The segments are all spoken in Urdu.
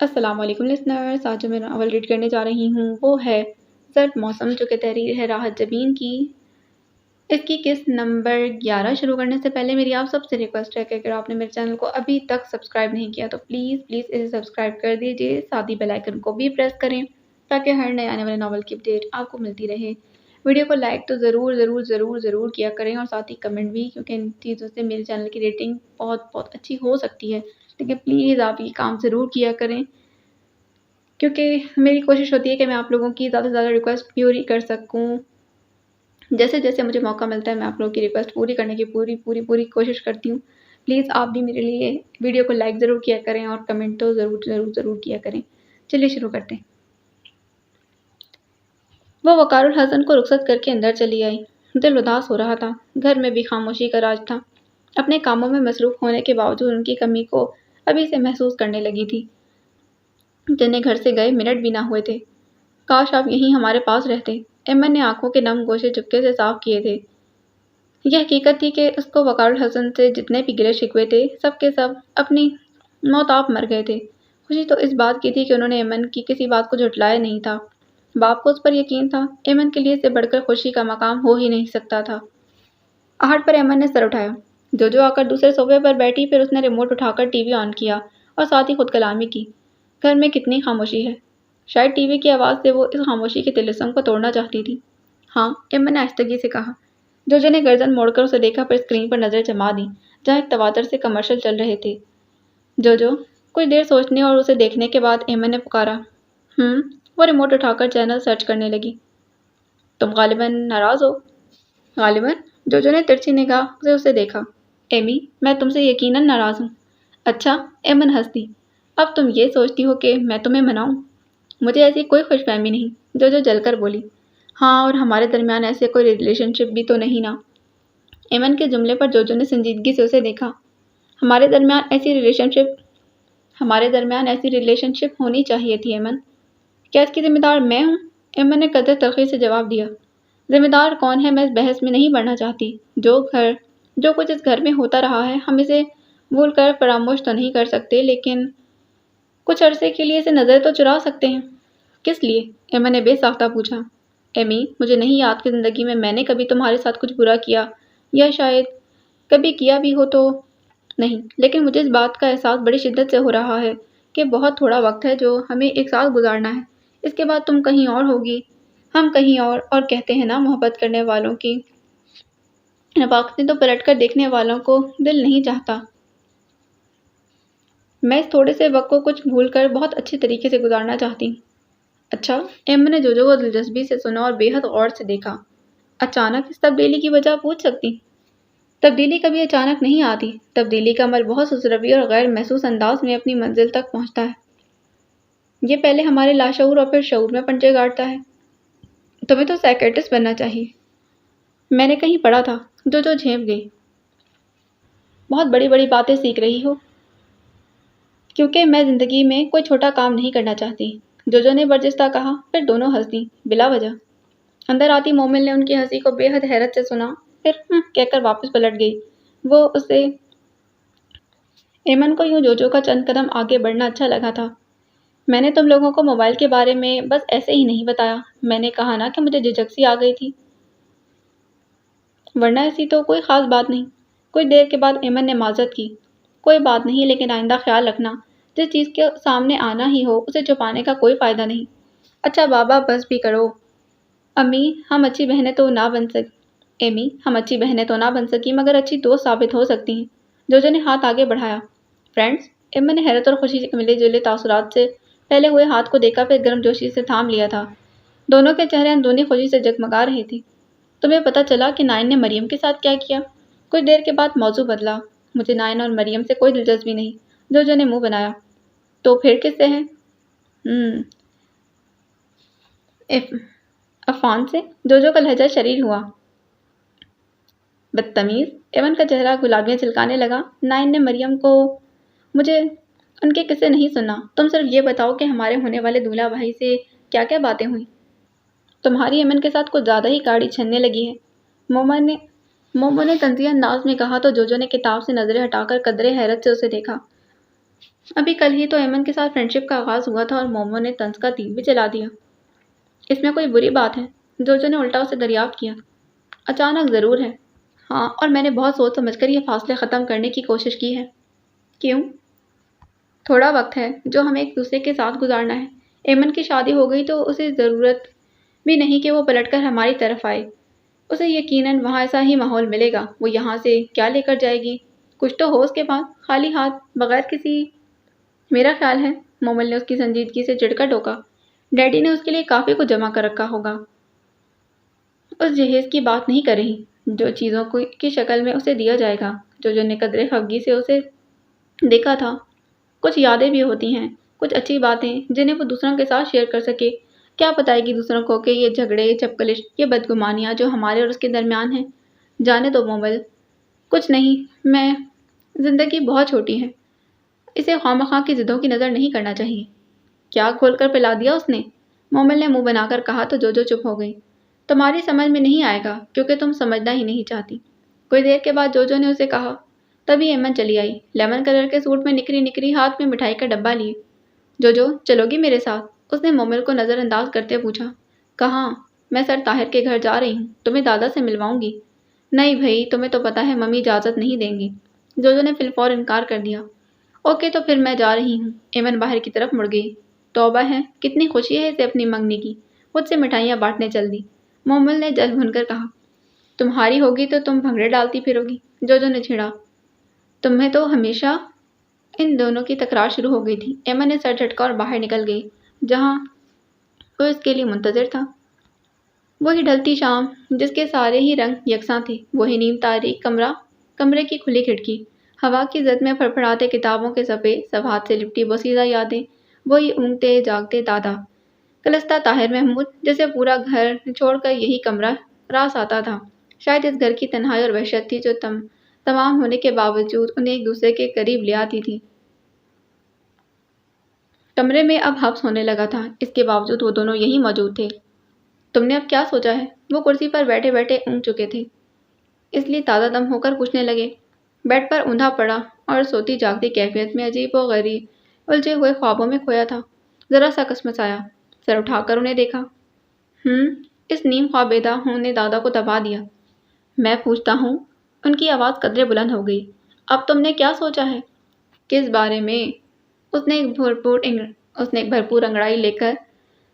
السلام علیکم لسنرز، آج جو میں ناول ریڈ کرنے جا رہی ہوں وہ ہے سرد موسم، جو کہ تحریر ہے راحت جبین کی۔ اس کی قسط نمبر 11 شروع کرنے سے پہلے میری آپ سب سے ریکویسٹ ہے کہ اگر آپ نے میرے چینل کو ابھی تک سبسکرائب نہیں کیا تو پلیز اسے سبسکرائب کر دیجیے، ساتھ ہی بیل آئیکن کو بھی پریس کریں تاکہ ہر نئے آنے والے ناول کی اپڈیٹ آپ کو ملتی رہے۔ ویڈیو کو لائک تو ضرور ضرور ضرور ضرور کیا کریں اور ساتھ ہی کمنٹ بھی، کیونکہ ان چیزوں سے میرے چینل کی ریٹنگ بہت اچھی ہو سکتی ہے، لیکن پلیز آپ یہ کام ضرور کیا کریں کیونکہ میری کوشش ہوتی ہے کہ میں آپ لوگوں کی زیادہ سے زیادہ ریکویسٹ پوری کر سکوں۔ جیسے جیسے مجھے موقع ملتا ہے میں آپ لوگوں کی ریکویسٹ پوری کرنے کی پوری کوشش کرتی ہوں۔ پلیز آپ بھی میرے لیے ویڈیو کو لائک ضرور کیا کریں اور کمنٹ تو ضرور کیا کریں۔ چلیے شروع کرتے ہیں۔ وہ وقار الحسن کو رخصت کر کے اندر چلی آئی۔ دل اداس ہو رہا تھا، گھر میں بھی خاموشی کا راج تھا۔ اپنے کاموں میں مصروف ہونے کے باوجود ان کی کمی کو ابھی سے محسوس کرنے لگی تھی۔ جنہیں گھر سے گئے منٹ بھی نہ ہوئے تھے۔ کاش آپ یہیں ہمارے پاس رہتے۔ ایمن نے آنکھوں کے نم گوشے چپکے سے صاف کیے تھے۔ یہ حقیقت تھی کہ اس کو وقار الحسن سے جتنے بھی گلے شکوے تھے سب کے سب اپنی موت آپ مر گئے تھے۔ خوشی تو اس بات کی تھی کہ انہوں نے ایمن کی کسی بات کو جھٹلایا نہیں تھا۔ باپ کو اس پر یقین تھا، ایمن کے لیے اس سے بڑھ کر خوشی کا مقام ہو ہی نہیں سکتا تھا۔ آہٹ پر ایمن نے سر اٹھایا۔ جو آ کر دوسرے صوفے پر بیٹھی، پھر اس نے ریموٹ اٹھا کر ٹی وی آن کیا اور ساتھ ہی خود کلامی کی۔ گھر میں کتنی خاموشی ہے۔ شاید ٹی وی کی آواز سے وہ اس خاموشی کے طلسم کو توڑنا چاہتی تھی۔ ہاں، ایمن نے آہستگی سے کہا۔ جو نے گردن موڑ کر اسے دیکھا، پھر اسکرین پر نظر جما دی جہاں ایک تواتر سے کمرشل چل رہے تھے۔ جو کچھ دیر سوچنے اور اسے دیکھنے کے بعد ایمن نے پکارا۔ وہ ریموٹ اٹھا کر چینل سرچ کرنے لگی۔ تم غالباً ناراض ہو؟ غالباً؟ جو نے ترچھی نگاہ سے اسے دیکھا۔ ایمی، میں تم سے یقیناً ناراض ہوں۔ اچھا، ایمن ہنس دی۔ اب تم یہ سوچتی ہو کہ میں تمہیں مناؤں؟ مجھے ایسی کوئی خوش فہمی نہیں، جو جل کر بولی۔ ہاں، اور ہمارے درمیان ایسے کوئی ریلیشن شپ بھی تو نہیں نا؟ ایمن کے جملے پر جو نے سنجیدگی سے اسے دیکھا۔ ہمارے درمیان ایسی ریلیشن شپ ہونی چاہیے تھی ایمن۔ کیا اس کی ذمہ دار میں ہوں؟ ایمن نے قدر تلخی سے جواب دیا۔ ذمہ دار کون ہے میں اس بحث میں نہیں بڑھنا چاہتی۔ جو کچھ اس گھر میں ہوتا رہا ہے ہم اسے بھول کر فراموش تو نہیں کر سکتے، لیکن کچھ عرصے کے لیے اسے نظر تو چرا سکتے ہیں۔ کس لیے؟ ایمن نے بے ساختہ پوچھا۔ ایمی، مجھے نہیں یاد کہ زندگی میں نے کبھی تمہارے ساتھ کچھ برا کیا، یا شاید کبھی کیا بھی ہو تو نہیں، لیکن مجھے اس بات کا احساس بڑی شدت سے ہو رہا ہے کہ بہت تھوڑا وقت ہے جو ہمیں ایک ساتھ گزارنا ہے۔ اس کے بعد تم کہیں اور ہوگی، ہم کہیں اور کہتے ہیں نا، محبت کرنے والوں کی نفاقتیں تو پلٹ کر دیکھنے والوں کو دل نہیں چاہتا۔ میں اس تھوڑے سے وقت کو کچھ بھول کر بہت اچھے طریقے سے گزارنا چاہتی ہوں۔ اچھا؟ ایمن نے جو کو دلچسپی سے سنا اور بے حد غور سے دیکھا۔ اچانک اس تبدیلی کی وجہ پوچھ سکتی؟ تبدیلی کبھی اچانک نہیں آتی۔ تبدیلی کا عمل بہت سسروی اور غیر محسوس انداز میں اپنی منزل تک پہنچتا ہے۔ یہ پہلے ہمارے لاشعور اور پھر شعور میں پنجے گاڑتا ہے۔ تمہیں تو سائیکیٹرسٹ بننا چاہیے۔ میں نے کہیں پڑھا تھا۔ جو جھینپ گئی۔ بہت بڑی باتیں سیکھ رہی ہو۔ کیونکہ میں زندگی میں کوئی چھوٹا کام نہیں کرنا چاہتی، جو نے برجستہ کہا، پھر دونوں ہنس دیں بلا وجہ۔ اندر آتی مومن نے ان کی ہنسی کو بے حد حیرت سے سنا، پھر کہہ کر واپس پلٹ گئی۔ وہ اسے ایمن کو یوں جو کا چند قدم آگے بڑھنا اچھا لگا تھا۔ میں نے تم لوگوں کو موبائل کے بارے میں بس ایسے ہی نہیں بتایا، میں نے کہا نا کہ مجھے جھجک سی آ گئی تھی، ورنہ ایسی تو کوئی خاص بات نہیں۔ کچھ دیر کے بعد ایمن نے معذرت کی۔ کوئی بات نہیں، لیکن آئندہ خیال رکھنا، جس چیز کے سامنے آنا ہی ہو اسے چھپانے کا کوئی فائدہ نہیں۔ اچھا بابا، بس بھی کرو۔ ایمی، ہم اچھی بہنیں تو نہ بن سکی مگر اچھی دوست ثابت ہو سکتی ہیں۔ جو نے ہاتھ آگے بڑھایا۔ فرینڈز؟ ایمن نے حیرت اور خوشی کے ملے جلے تاثرات سے پھیلے ہوئے ہاتھ کو دیکھا، پھر گرم جوشی سے تھام لیا تھا۔ دونوں کے چہرے اندرونی خوشی سے جگمگا رہے تھے۔ تمہیں پتہ چلا کہ نائن نے مریم کے ساتھ کیا کیا؟ کچھ دیر کے بعد موضوع بدلا۔ مجھے نائن اور مریم سے کوئی دلچسپی نہیں، جو نے منہ بنایا۔ تو پھر کس سے ہے؟ عفان سے؟ جو کا لہجہ شریر ہوا۔ بدتمیز! ایمن کا چہرہ گلابیاں چھلکانے لگا۔ نائن نے مریم کو مجھے ان کے قصے نہیں سننا، تم صرف یہ بتاؤ کہ ہمارے ہونے والے دولہا بھائی سے کیا کیا باتیں ہوئیں؟ تمہاری ایمن کے ساتھ کچھ زیادہ ہی گاڑی چھننے لگی ہے، مومو نے طنزیہ انداز میں کہا تو جو نے کتاب سے نظریں ہٹا کر قدرے حیرت سے اسے دیکھا۔ ابھی کل ہی تو ایمن کے ساتھ فرینڈشپ کا آغاز ہوا تھا اور مومو نے طنز کا تیر بھی چلا دیا۔ اس میں کوئی بری بات ہے؟ جوجو نے الٹا اسے دریافت کیا۔ اچانک ضرور ہے۔ ہاں، اور میں نے بہت سوچ سمجھ کر یہ فاصلے ختم کرنے کی کوشش کی ہے۔ کیوں؟ تھوڑا وقت ہے جو ہمیں ایک دوسرے کے ساتھ گزارنا ہے۔ ایمن کی شادی ہو گئی تو اسے ضرورت بھی نہیں کہ وہ پلٹ کر ہماری طرف آئے۔ اسے یقیناً وہاں ایسا ہی ماحول ملے گا۔ وہ یہاں سے کیا لے کر جائے گی؟ کچھ تو ہو اس کے پاس، خالی ہاتھ بغیر کسی۔ میرا خیال ہے، مومل نے اس کی سنجیدگی سے چڑھ کر ٹوکا، ڈیڈی نے اس کے لیے کافی کچھ جمع کر رکھا ہوگا۔ اس جہیز کی بات نہیں کر رہی جو چیزوں کی شکل میں اسے دیا جائے گا۔ جو نے قدرے خفگی سے اسے دیکھا تھا۔ کچھ یادیں بھی ہوتی ہیں، کچھ اچھی باتیں جنہیں وہ دوسروں کے ساتھ شیئر کر سکے۔ کیا بتائے گی دوسروں کو کہ یہ جھگڑے، چپکلش، یہ بدگمانیاں جو ہمارے اور اس کے درمیان ہیں؟ جانے دو مومل، کچھ نہیں، میں زندگی بہت چھوٹی ہے، اسے خواہ کی ضدوں کی نظر نہیں کرنا چاہیے۔ کیا کھول کر پلا دیا اس نے؟ مومل نے منہ بنا کر کہا تو جو چپ ہو گئی۔ تمہاری سمجھ میں نہیں آئے گا کیونکہ تم سمجھنا ہی نہیں چاہتی۔ کوئی دیر کے بعد جو نے اسے کہا۔ تبھی ایمن چلی آئی، لیمن کلر کے سوٹ میں نکری نکری، ہاتھ میں مٹھائی کا ڈبہ لیے۔ جو چلو گی میرے ساتھ؟ اس نے مومل کو نظر انداز کرتے پوچھا۔ کہاں؟ میں سر طاہر کے گھر جا رہی ہوں، تمہیں دادا سے ملواؤں گی۔ نہیں بھائی، تمہیں تو پتا ہے ممی اجازت نہیں دیں گی۔ جو نے فلفور انکار کر دیا۔ اوکے تو پھر میں جا رہی ہوں۔ ایمن باہر کی طرف مڑ گئی۔ توبہ ہے، کتنی خوشی ہے اسے اپنی منگنی کی۔ خود سے مٹھائیاں بانٹنے چل دی۔ مومل نے جل بھن کر کہا، تمہاری ہوگی تو تم بھنگڑے ڈالتی پھرو گی۔ جو نے چھڑا، تمہیں تو ہمیشہ۔ ان دونوں کی تکرار شروع ہو گئی تھی۔ ایمن نے سر جھٹکا اور باہر نکل گئی جہاں وہ اس کے لیے منتظر تھا۔ وہی ڈھلتی شام جس کے سارے ہی رنگ یکساں تھے، وہی نیم تاریک کمرے کی کھلی کھڑکی، ہوا کی زد میں پھڑپڑاتے کتابوں کے صفحے، صفحات سے لپٹی بوسیدہ یادیں، وہی اونگتے جاگتے دادا کلستہ طاہر محمود جسے پورا گھر چھوڑ کر یہی کمرہ راس آتا تھا۔ شاید اس گھر کی تنہائی اور وحشت تھی جو تمام ہونے کے باوجود انہیں ایک دوسرے کے قریب لے آتی تھی۔ کمرے میں اب حبس ہونے لگا تھا، اس کے باوجود وہ دونوں یہیں موجود تھے۔ تم نے اب کیا سوچا ہے؟ وہ کرسی پر بیٹھے بیٹھے اونگ چکے تھے، اس لیے تازہ دم ہو کر پوچھنے لگے۔ بیڈ پر اوندا پڑا اور سوتی جاگتی کیفیت میں عجیب و غریب الجھے ہوئے خوابوں میں کھویا تھا، ذرا سا کسمسایا، سر اٹھا کر انہیں دیکھا۔ اس نیم خوابیدہ نے دادا کو دبا دیا۔ میں پوچھتا ہوں۔ ان کی آواز قدرے بلند ہو گئی۔ اب تم نے کیا سوچا ہے؟ کس بارے میں؟ اس نے ایک بھرپور انگڑائی لے کر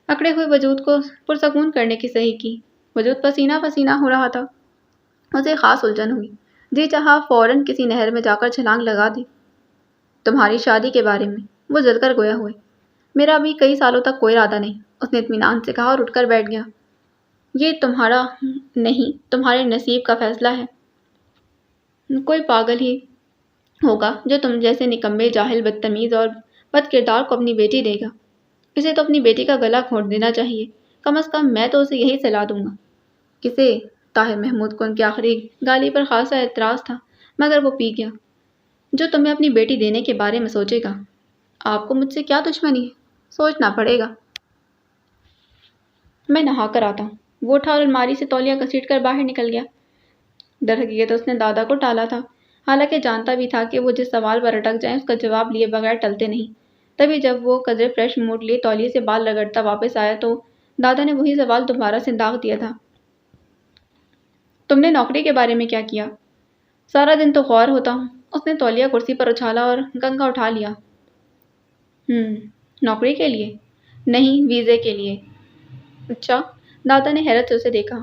اکڑے ہوئے وجود کو پرسکون کرنے کی صحیح کی۔ وجود پسینہ پسینہ ہو رہا تھا۔ اسے خاص الجھن ہوئی، جی چاہا فوراً کسی نہر میں جا کر چھلانگ لگا دی۔ تمہاری شادی کے بارے میں؟ وہ جل کر گویا ہوئے۔ میرا ابھی کئی سالوں تک کوئی ارادہ نہیں، اس نے اطمینان سے کہا اور اٹھ کر بیٹھ گیا۔ یہ تمہارا نہیں، تمہارے نصیب کا فیصلہ ہے۔ کوئی پاگل ہی ہوگا جو تم جیسے نکمے، جاہل، بدتمیز اور بد کردار کو اپنی بیٹی دے گا۔ اسے تو اپنی بیٹی کا گلا گھونٹ دینا چاہیے، کم از کم میں تو اسے یہی صلاح دوں گا۔ کسے؟ طاہر محمود کو ان کی آخری گالی پر خاصا اعتراض تھا، مگر وہ پی گیا۔ جو تمہیں اپنی بیٹی دینے کے بارے میں سوچے گا۔ آپ کو مجھ سے کیا دشمنی ہے؟ سوچنا پڑے گا۔ میں نہا کر آتا ہوں۔ وہ اٹھا اور الماری سے تولیہ گھسیٹ کر باہر نکل گیا۔ در حقیقت اس نے دادا کو ٹالا تھا، حالانکہ جانتا بھی تھا کہ وہ جس سوال پر اٹک جائیں اس کا جواب لیے بغیر ٹلتے نہیں۔ تبھی جب وہ قدرے فریش موڈ لیے تولیے سے بال رگڑتا واپس آیا تو دادا نے وہی سوال دوبارہ سے داغ دیا تھا۔ تم نے نوکری کے بارے میں کیا کیا؟ سارا دن تو غور ہوتا ہوں۔ اس نے تولیہ کرسی پر اچھالا اور گنگا اٹھا لیا۔ نوکری کے لیے؟ نہیں، ویزے کے لیے۔ اچھا، دادا نے حیرت سے اسے دیکھا۔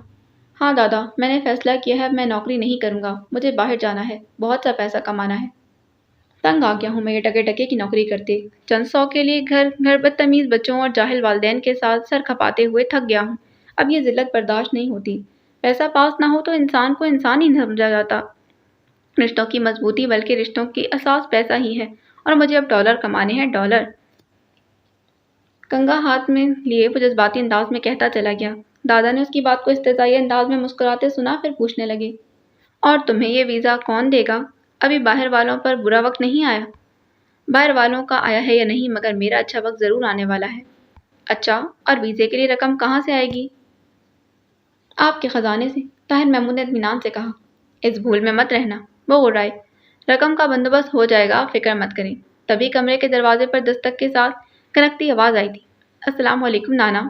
ہاں دادا، میں نے فیصلہ کیا ہے، اب میں نوکری نہیں کروں گا، مجھے باہر جانا ہے، بہت سا پیسہ کمانا ہے۔ تنگ آ گیا ہوں میں یہ ٹکے ٹکے کی نوکری کرتے، چند سو کے لیے گھر بدتمیز بچوں اور جاہل والدین کے ساتھ سر کھپاتے ہوئے تھک گیا ہوں۔ اب یہ ذلت برداشت نہیں ہوتی۔ پیسہ پاس نہ ہو تو انسان کو انسان ہی نہیں سمجھا جاتا۔ رشتوں کی مضبوطی بلکہ رشتوں کی اساس پیسہ ہی ہے، اور مجھے اب ڈالر کمانے ہیں، ڈالر۔ کنگا ہاتھ میں لیے وہ جذباتی انداز میں کہتا چلا گیا۔ دادا نے اس کی بات کو استہزائی انداز میں مسکراتے سنا، پھر پوچھنے لگے، اور تمہیں یہ ویزا کون دے گا؟ ابھی باہر والوں پر برا وقت نہیں آیا؟ باہر والوں کا آیا ہے یا نہیں، مگر میرا اچھا وقت ضرور آنے والا ہے۔ اچھا، اور ویزے کے لیے رقم کہاں سے آئے گی؟ آپ کے خزانے سے، طاہر محمود نے اطمینان سے کہا۔ اس بھول میں مت رہنا، وہ غرائے۔ رقم کا بندوبست ہو جائے گا، آپ فکر مت کریں۔ تبھی کمرے کے دروازے پر دستک کے ساتھ کھنکتی آواز آئی تھی، السلام علیکم نانا۔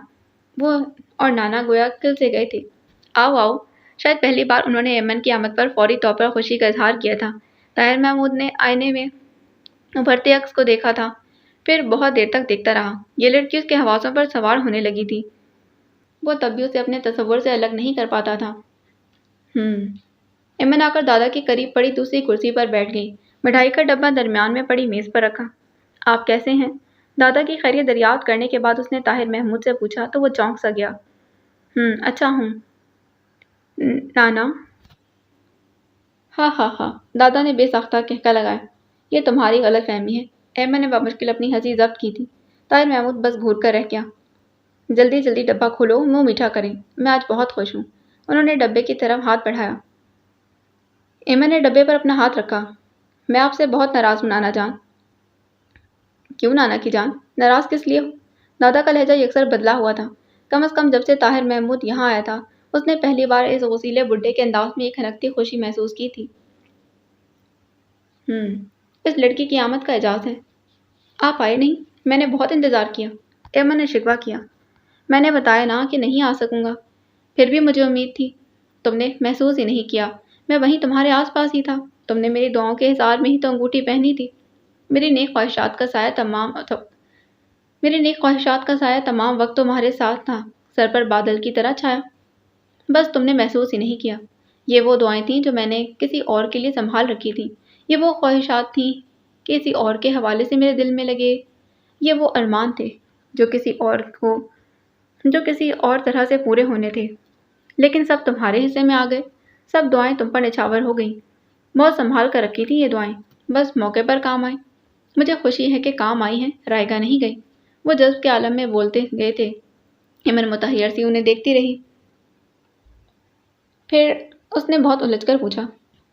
وہ اور نانا گویا کل سے گئے تھے۔ آؤ آؤ۔ شاید پہلی بار انہوں نے ایمن کی آمد پر فوری طور پر خوشی کا اظہار کیا تھا۔ طاہر محمود نے آئینے میں ابھرتے عکس کو دیکھا تھا، پھر بہت دیر تک دیکھتا رہا۔ یہ لڑکی اس کے حواسوں پر سوار ہونے لگی تھی۔ وہ تب بھی اسے اپنے تصور سے الگ نہیں کر پاتا تھا۔ ایمن آ کر دادا کے قریب پڑی دوسری کرسی پر بیٹھ گئی، مٹھائی کا ڈبہ درمیان میں پڑی میز پر رکھا۔ آپ کیسے ہیں؟ دادا کی خیریت دریافت کرنے کے بعد اس نے طاہر محمود سے پوچھا تو وہ چونک سا گیا۔ اچھا ہوں نانا۔ ہاں دادا نے بے ساختہ کہکا لگایا۔ یہ تمہاری غلط فہمی ہے۔ ایمن نے بمشکل اپنی ہنسی ضبط کی تھی۔ طاہر محمود بس گھور کر رہ گیا۔ جلدی ڈبہ کھولو، منہ میٹھا کریں، میں آج بہت خوش ہوں۔ انہوں نے ڈبے کی طرف ہاتھ بڑھایا۔ ایمن نے ڈبے پر اپنا ہاتھ رکھا۔ میں آپ سے بہت ناراض ہوں نانا جان۔ کیوں نانا کی جان؟ ناراض کس لیے ہو؟ دادا کا لہجہ یکسر بدلا ہوا تھا۔ کم از کم جب سے طاہر محمود یہاں آیا تھا، اس نے پہلی بار اس غصیلے بڈھے کے انداز میں ایک کھنکتی خوشی محسوس کی تھی۔ اس لڑکی کی آمد کا اعجاز ہے۔ آپ آئے نہیں؟ میں نے بہت انتظار کیا۔ ایمن نے شکوہ کیا۔ میں نے بتایا نا کہ نہیں آ سکوں گا۔ پھر بھی مجھے امید تھی۔ تم نے محسوس ہی نہیں کیا، میں وہیں تمہارے آس پاس ہی تھا۔ تم نے میری دعاؤں کے اظہار میں ہی تو انگوٹھی پہنی تھی۔ میری نیک خواہشات کا سایہ تمام وقت تمہارے ساتھ تھا، سر پر بادل کی طرح چھایا۔ بس تم نے محسوس ہی نہیں کیا۔ یہ وہ دعائیں تھیں جو میں نے کسی اور کے لیے سنبھال رکھی تھیں۔ یہ وہ خواہشات تھیں کسی اور کے حوالے سے میرے دل میں لگے۔ یہ وہ ارمان تھے جو کسی اور طرح سے پورے ہونے تھے، لیکن سب تمہارے حصے میں آ گئے۔ سب دعائیں تم پر نچھاور ہو گئیں۔ بہت سنبھال کر رکھی تھی یہ دعائیں، بس موقع پر کام آئیں۔ مجھے خوشی ہے کہ کام آئی ہیں، رائے گاہ نہیں گئی۔ وہ جذب کے عالم میں بولتے گئے تھے۔ ایمن متحیر سی انہیں دیکھتی رہی۔ پھر اس نے بہت الجھ کر پوچھا،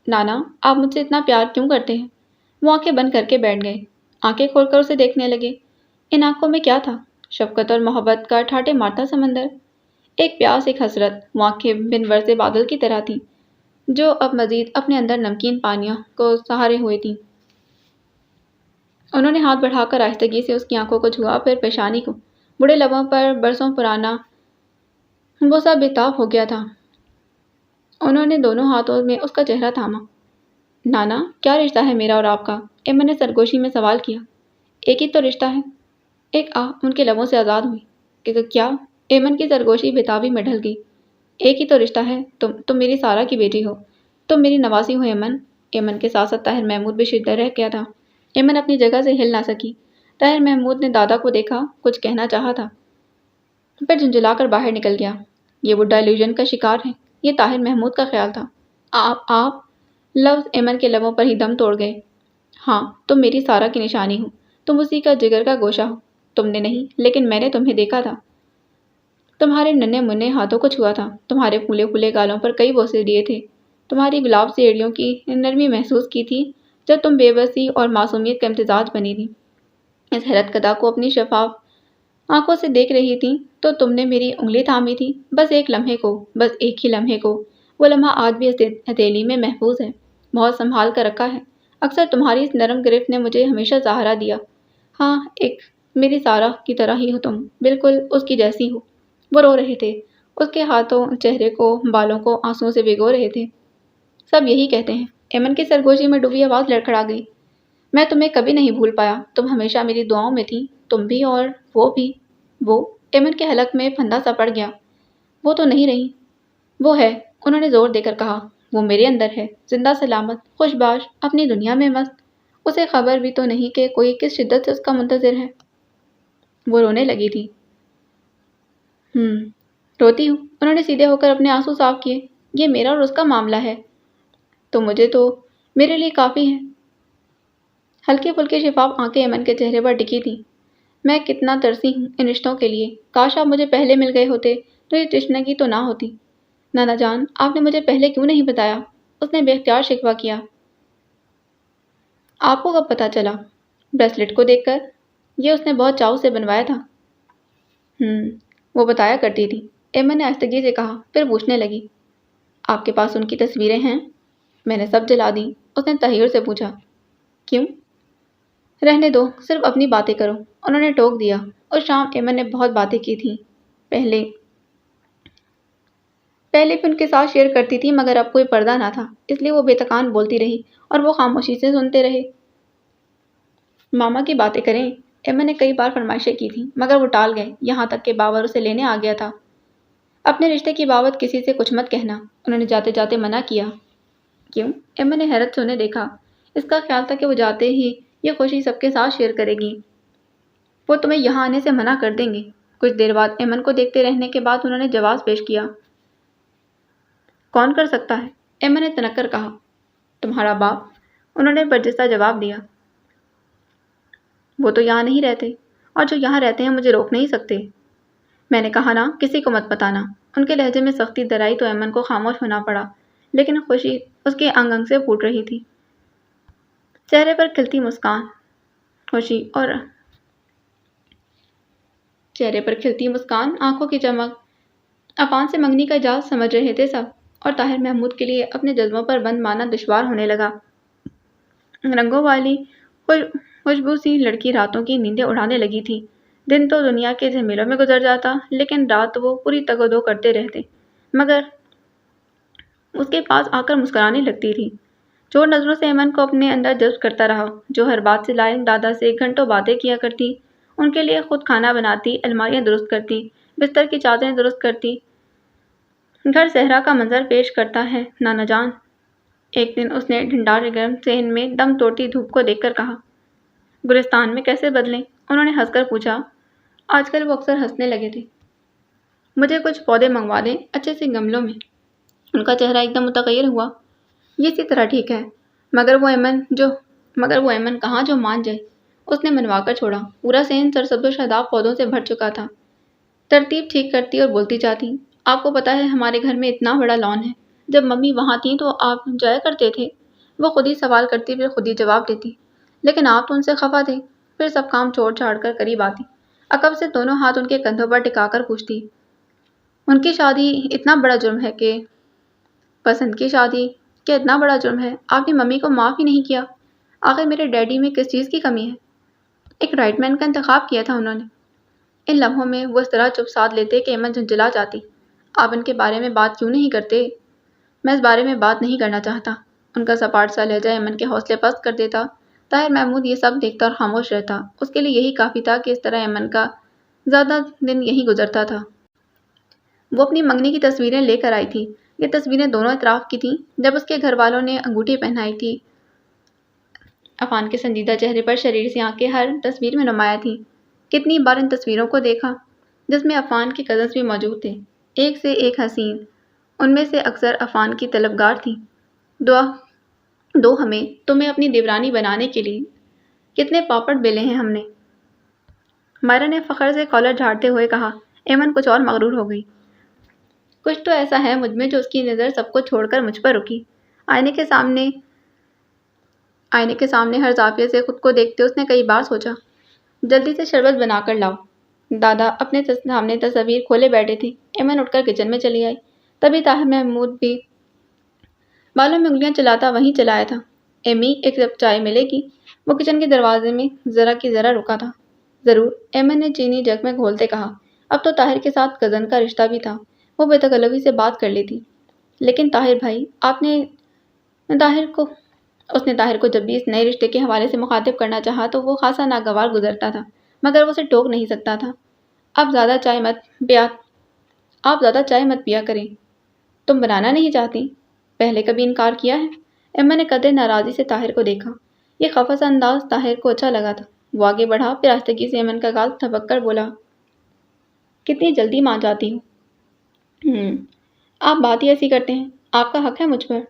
نانا آپ مجھ سے اتنا پیار کیوں کرتے ہیں؟ وہ آنکھیں بند کر کے بیٹھ گئے، آنکھیں کھول کر اسے دیکھنے لگے۔ ان آنکھوں میں کیا تھا؟ شفقت اور محبت کا ٹھاٹھے مارتا سمندر، ایک پیاس، ایک حسرت۔ وہ آنکھیں بن ورژے بادل کی طرح تھیں جو اب مزید اپنے اندر نمکین پانیوں کو سہارے ہوئے تھیں۔ انہوں نے ہاتھ بڑھا کر آہستگی سے اس کی آنکھوں کو چھوا، پھر پیشانی کو۔ بوڑھے لبوں پر برسوں پرانا بوسہ بےتاب ہو گیا تھا۔ انہوں نے دونوں ہاتھوں میں اس کا چہرہ تھاما۔ نانا کیا رشتہ ہے میرا اور آپ کا؟ ایمن نے سرگوشی میں سوال کیا۔ ایک ہی تو رشتہ ہے۔ ایک آہ ان کے لبوں سے آزاد ہوئی۔ کہ کیا؟ ایمن کی سرگوشی بےتابی میں ڈھل گئی۔ ایک ہی تو رشتہ ہے، تم میری سارا کی بیٹی ہو، تم میری نواسی ہو ایمن۔ ایمن کے ساتھ ساتھ طاہر محمود بھی شدہ رہ گیا تھا۔ ایمن اپنی جگہ سے ہل نہ سکی۔ طاہر محمود نے دادا کو دیکھا، کچھ کہنا چاہا تھا، پھر جھنجھلا کر باہر نکل گیا۔ یہ بڈھا الوژن کا شکار ہے، یہ طاہر محمود کا خیال تھا۔ آپ لفظ ایمن کے لبوں پر ہی دم توڑ گئے۔ ہاں تم میری سارا کی نشانی ہو، تم اسی کا جگر کا گوشہ ہو۔ تم نے نہیں، لیکن میں نے تمہیں دیکھا تھا، تمہارے ننھے منھے ہاتھوں کو چھوا تھا، تمہارے پھولے پھولے گالوں پر کئی بوسے دیے تھے، تمہاری گلاب سی ایڑیوں کی نرمی محسوس کی تھی جب تم بے بسی اور معصومیت کا امتزاج بنی تھی۔ اس حیرت کدا کو اپنی شفاف آنکھوں سے دیکھ رہی تھی تو تم نے میری انگلی تھامی تھی، بس ایک لمحے کو، بس ایک ہی لمحے کو۔ وہ لمحہ آج بھی اس ہتھیلی میں محفوظ ہے، بہت سنبھال کر رکھا ہے۔ اکثر تمہاری اس نرم گرفت نے مجھے ہمیشہ سہارا دیا۔ ہاں ایک میری سارا کی طرح ہی ہو تم، بالکل اس کی جیسی ہو۔ وہ رو رہے تھے، اس کے ہاتھوں چہرے کو، بالوں کو آنسوؤں سے بھگو رہے تھے۔ سب یہی کہتے ہیں۔ ایمن کی سرگوشی میں ڈوبی آواز لڑکھڑا گئی۔ میں تمہیں کبھی نہیں بھول پایا، تم ہمیشہ میری دعاؤں میں تھی، تم بھی اور وہ بھی۔ وہ ایمن کے حلق میں پھندا سا پڑ گیا۔ وہ تو نہیں رہی۔ وہ ہے، انہوں نے زور دے کر کہا۔ وہ میرے اندر ہے، زندہ سلامت، خوش باش، اپنی دنیا میں مست۔ اسے خبر بھی تو نہیں کہ کوئی کس شدت سے اس کا منتظر ہے۔ وہ رونے لگی تھی۔ روتی ہوں؟ انہوں نے سیدھے ہو کر اپنے آنسو صاف کیے۔ یہ میرا اور اس کا معاملہ ہے تو مجھے تو میرے لیے کافی ہے۔ ہلکی پھلکی شفاف آنکھیں ایمن کے چہرے پر ٹکی تھیں۔ میں کتنا ترسی ہوں ان رشتوں کے لیے، کاش آپ مجھے پہلے مل گئے ہوتے تو یہ تشنگی تو نہ ہوتی۔ نانا جان آپ نے مجھے پہلے کیوں نہیں بتایا؟ اس نے بے اختیار شکوہ کیا۔ آپ کو کب پتہ چلا؟ بریسلٹ کو دیکھ کر۔ یہ اس نے بہت چاؤ سے بنوایا تھا۔ وہ بتایا کرتی تھی، ایمن نے آہستگی سے کہا، پھر پوچھنے لگی، آپ کے پاس ان کی تصویریں ہیں؟ میں نے سب جلا دیں۔ اس نے تحیر سے پوچھا، کیوں؟ رہنے دو، صرف اپنی باتیں کرو، انہوں نے ٹوک دیا۔ اس شام ایمن نے بہت باتیں کی تھیں۔ پہلے پہلے بھی ان کے ساتھ شیئر کرتی تھی، مگر اب کوئی پردہ نہ تھا، اس لیے وہ بے تکان بولتی رہی اور وہ خاموشی سے سنتے رہے۔ ماما کی باتیں کریں، ایمن نے کئی بار فرمائشیں کی تھیں، مگر وہ ٹال گئے، یہاں تک کہ باور اسے لینے آ گیا تھا۔ اپنے رشتے کی بابت کسی سے کچھ مت کہنا، انہوں نے جاتے جاتے منع کیا۔ کیوں؟ ایمن نے حیرت سے انہیں دیکھا۔ اس کا خیال تھا کہ وہ جاتے ہی یہ خوشی سب کے ساتھ شیئر کرے گی۔ وہ تمہیں یہاں آنے سے منع کر دیں گے۔ کچھ دیر بعد ایمن کو دیکھتے رہنے کے بعد انہوں نے جواز پیش کیا۔ کون کر سکتا ہے؟ ایمن نے تنک کر کہا۔ تمہارا باپ، انہوں نے برجستہ جواب دیا۔ وہ تو یہاں نہیں رہتے، اور جو یہاں رہتے ہیں مجھے روک نہیں سکتے۔ میں نے کہا نا، کسی کو مت بتانا۔ ان کے لہجے میں سختی درائی تو ایمن کو خاموش ہونا پڑا، لیکن خوشی اس کے انگ انگ سے پھوٹ رہی تھی۔ چہرے پر کھلتی مسکان، خوشی اور چہرے پر کھلتی مسکان، آنکھوں کی چمک۔ عفان سے منگنی کا جاز سمجھ رہے تھے سب، اور طاہر محمود کے لیے اپنے جذبوں پر بند مانا دشوار ہونے لگا۔ رنگوں والی خوشبو سی لڑکی راتوں کی نیندیں اڑانے لگی تھی۔ دن تو دنیا کے جھمیلوں میں گزر جاتا، لیکن رات وہ پوری تگ و دو کرتے رہتے، مگر اس کے پاس آ کر مسکرانے لگتی تھی۔ چور نظروں سے ایمن کو اپنے اندر جذب کرتا رہا، جو ہر بات سے لائق دادا سے گھنٹوں باتیں کیا کرتی، ان کے لیے خود کھانا بناتی، الماریاں درست کرتی، بستر کی چادریں درست کرتی، گھر صحرا کا منظر پیش کرتا ہے نانا جان۔ ایک دن اس نے ڈھنڈار گرم صحن میں دم توڑتی دھوپ کو دیکھ کر کہا، گلستان میں کیسے بدلیں؟ انہوں نے ہنس کر پوچھا۔ آج کل وہ اکثر ہنسنے لگے تھے۔ مجھے کچھ پودے منگوا دیں، اچھے سے گملوں میں۔ ان کا چہرہ ایک دم متغیر ہوا۔ یہ اسی طرح ٹھیک ہے، مگر وہ ایمن کہاں جو مان جائے۔ اس نے منوا کر چھوڑا۔ پورا صحن سرسبز و شاداب پودوں سے بھر چکا تھا۔ ترتیب ٹھیک کرتی اور بولتی جاتی، آپ کو پتہ ہے ہمارے گھر میں اتنا بڑا لان ہے، جب ممی وہاں تھیں تو آپ جایا کرتے تھے؟ وہ خود ہی سوال کرتی، پھر خود ہی جواب دیتی، لیکن آپ تو ان سے خفا تھے۔ پھر سب کام چھوڑ چھاڑ کر قریب آتی، عقب سے دونوں ہاتھ ان کے کندھوں پر ٹکا کر پوچھتی، ان کی شادی اتنا بڑا جرم ہے کہ پسند کی شادی کیا اتنا بڑا جرم ہے؟ آپ نے ممی کو معاف ہی نہیں کیا۔ آخر میرے ڈیڈی میں کس چیز کی کمی ہے؟ ایک رائٹ مین کا انتخاب کیا تھا انہوں نے۔ ان لمحوں میں وہ اس طرح چپ سادھ لیتے کہ ایمن جھنجھلا جاتی۔ آپ ان کے بارے میں بات کیوں نہیں کرتے؟ میں اس بارے میں بات نہیں کرنا چاہتا۔ ان کا سپاٹ سا لہجہ ایمن کے حوصلے پست کر دیتا۔ طاہر محمود یہ سب دیکھتا اور خاموش رہتا۔ اس کے لیے یہی کافی تھا کہ اس طرح ایمن کا زیادہ دن یہیں گزرتا تھا۔ وہ اپنی منگنی کی تصویریں لے کر آئی تھی۔ یہ تصویریں دونوں اطراف کی تھیں، جب اس کے گھر والوں نے انگوٹھی پہنائی تھی۔ عفان کے سنجیدہ چہرے پر شریر سی آنکھیں ہر تصویر میں نمایاں تھیں۔ کتنی بار ان تصویروں کو دیکھا، جس میں عفان کے کزنز بھی موجود تھے، ایک سے ایک حسین۔ ان میں سے اکثر عفان کی طلبگار تھیں۔ دو ہمیں، تمہیں اپنی دیورانی بنانے کے لیے کتنے پاپڑ بیلے ہیں ہم نے۔ مائرہ نے فخر سے کالر جھاڑتے ہوئے کہا۔ ایمن کچھ اور مغرور ہو گئی۔ کچھ تو ایسا ہے مجھ میں جو اس کی نظر سب کو چھوڑ کر مجھ پر رکی۔ آئینے کے سامنے ہر زاویے سے خود کو دیکھتے اس نے کئی بار سوچا، جلدی سے شربت بنا کر لاؤ۔ دادا اپنے سامنے تصویر کھولے بیٹھے تھے۔ ایمن اٹھ کر کچن میں چلی آئی۔ تبھی طاہر محمود بھی بالوں میں انگلیاں چلاتا وہیں چلا آیا تھا۔ ایمی، ایک کپ چائے ملے گی؟ وہ کچن کے دروازے میں ذرا کی ذرا رکا تھا۔ ضرور، ایمن نے چینی جگ میں گھولتے کہا۔ اب تو طاہر کے ساتھ کزن کا رشتہ بھی تھا، وہ بے تکلفی سے بات کر لیتی۔ لیکن طاہر بھائی، اس نے طاہر کو جب بھی اس نئے رشتے کے حوالے سے مخاطب کرنا چاہا تو وہ خاصا ناگوار گزرتا تھا، مگر وہ اسے ٹوک نہیں سکتا تھا۔ آپ زیادہ چائے مت پیا کریں۔ تم بنانا نہیں چاہتی؟ پہلے کبھی انکار کیا ہے؟ ایمن نے قدرے ناراضی سے طاہر کو دیکھا۔ یہ خفا سا انداز طاہر کو اچھا لگا تھا۔ وہ آگے بڑھا، پھر آہستگی سے ایمن کا گال تھپک کر بولا، کتنی جلدی مان جاتی ہو۔ آپ بات ہی ایسی کرتے ہیں، آپ کا حق ہے مجھ پر۔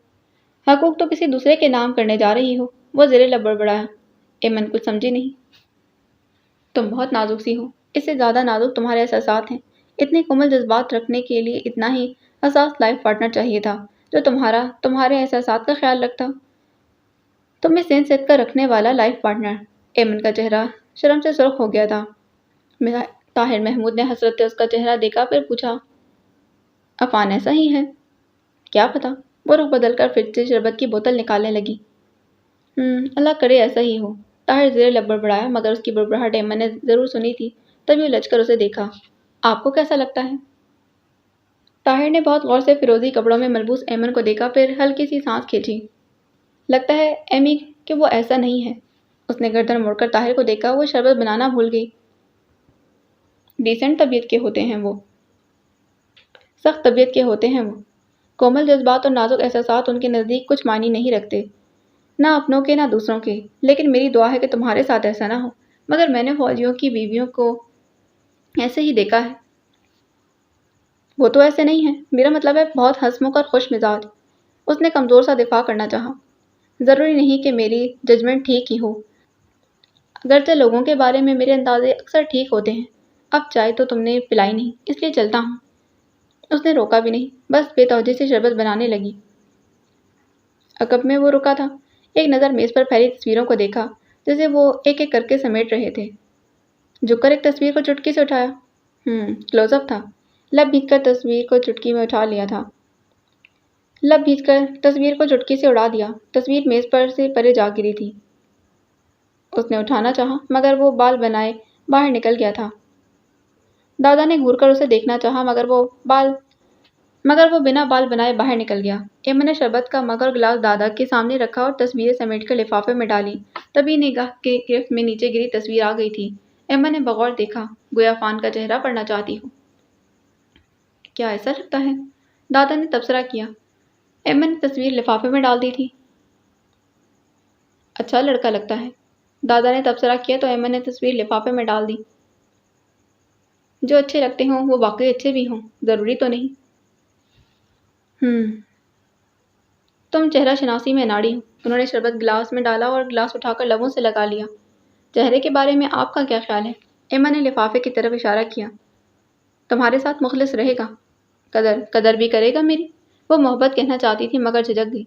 حقوق تو کسی دوسرے کے نام کرنے جا رہی ہو، وہ زیر لب بڑبڑایا۔ ایمن کچھ سمجھی نہیں۔ تم بہت نازک سی ہو، اس سے زیادہ نازک تمہارے احساسات ہیں۔ اتنے کومل جذبات رکھنے کے لیے اتنا ہی حساس لائف پارٹنر چاہیے تھا، جو تمہارے احساسات کا خیال رکھتا۔ تم میں سین سیدھ کا رکھنے والا لائف پارٹنر۔ ایمن کا چہرہ شرم سے سرخ ہو گیا تھا۔ طاہر محمود نے حسرت سے اس کا چہرہ دیکھا، پھر پوچھا، عفان ایسا ہی ہے؟ کیا پتا؟ وہ رخ بدل کر فریج سے شربت کی بوتل نکالنے لگی۔ اللہ کرے ایسا ہی ہو۔ طاہر زیر لب بڑبڑایا، مگر اس کی بڑبڑاہٹ ایمن نے ضرور سنی تھی، تبھی الجھ کر اسے دیکھا۔ آپ کو کیسا لگتا ہے؟ طاہر نے بہت غور سے فیروزی کپڑوں میں ملبوس ایمن کو دیکھا، پھر ہلکی سی سانس کھینچی۔ لگتا ہے ایمی کہ وہ ایسا نہیں ہے۔ اس نے گردن موڑ کر طاہر کو دیکھا، وہ شربت بنانا بھول گئی۔ ڈیسنٹ طبیعت کے ہوتے ہیں وہ، سخت طبیعت کے ہوتے ہیں وہ۔ کومل جذبات اور نازک احساسات ان کے نزدیک کچھ معنی نہیں رکھتے، نہ اپنوں کے نہ دوسروں کے۔ لیکن میری دعا ہے کہ تمہارے ساتھ ایسا نہ ہو، مگر میں نے فوجیوں کی بیویوں کو ایسے ہی دیکھا ہے۔ وہ تو ایسے نہیں ہیں، میرا مطلب ہے بہت ہنسمکھ اور خوش مزاج۔ اس نے کمزور سا دفاع کرنا چاہا۔ ضروری نہیں کہ میری ججمنٹ ٹھیک ہی ہو، اگرچہ لوگوں کے بارے میں میرے اندازے اکثر ٹھیک ہوتے ہیں۔ اب چائے تو تم نے پلائی نہیں، اس لیے چلتا ہوں۔ اس نے روکا بھی نہیں، بس بے توجہ سے شربت بنانے لگی۔ عقب میں وہ رکا تھا، ایک نظر میز پر پھیلی تصویروں کو دیکھا جسے وہ ایک ایک کر کے سمیٹ رہے تھے۔ جھک کر ایک تصویر کو چٹکی سے اٹھایا۔ کلوز اپ تھا۔ لب بھیج کر تصویر کو چٹکی میں اٹھا لیا تھا۔ لب بھیج کر تصویر کو چٹکی سے اڑا دیا۔ تصویر میز پر سے پرے جا گری تھی۔ اس نے اٹھانا چاہا، مگر وہ بال بنائے باہر نکل گیا تھا۔ دادا نے گھور کر اسے دیکھنا چاہا، مگر وہ بنا بال بنائے باہر نکل گیا۔ ایمن نے شربت کا مگ اور گلاس دادا کے سامنے رکھا اور تصویریں سمیٹ کر لفافے میں ڈالی۔ تبھی نگاہ کی گرفت میں نیچے گری تصویر آ گئی تھی۔ ایمن نے بغور دیکھا، گویا فان کا چہرہ پڑھنا چاہتی ہو۔ کیا ایسا لگتا ہے؟ دادا نے تبصرہ کیا۔ ایمن نے تصویر لفافے میں ڈال دی تھی۔ اچھا لڑکا لگتا ہے۔ دادا نے تبصرہ کیا تو ایمن نے تصویر لفافے میں ڈال دی۔ جو اچھے لگتے ہوں وہ واقعی اچھے بھی ہوں، ضروری تو نہیں۔ تم چہرہ شناسی میں اناڑی ہو۔ انہوں نے شربت گلاس میں ڈالا اور گلاس اٹھا کر لبوں سے لگا لیا۔ چہرے کے بارے میں آپ کا کیا خیال ہے؟ ایمن نے لفافے کی طرف اشارہ کیا۔ تمہارے ساتھ مخلص رہے گا، قدر بھی کرے گا میری۔ وہ محبت کہنا چاہتی تھی مگر جھجک گئی۔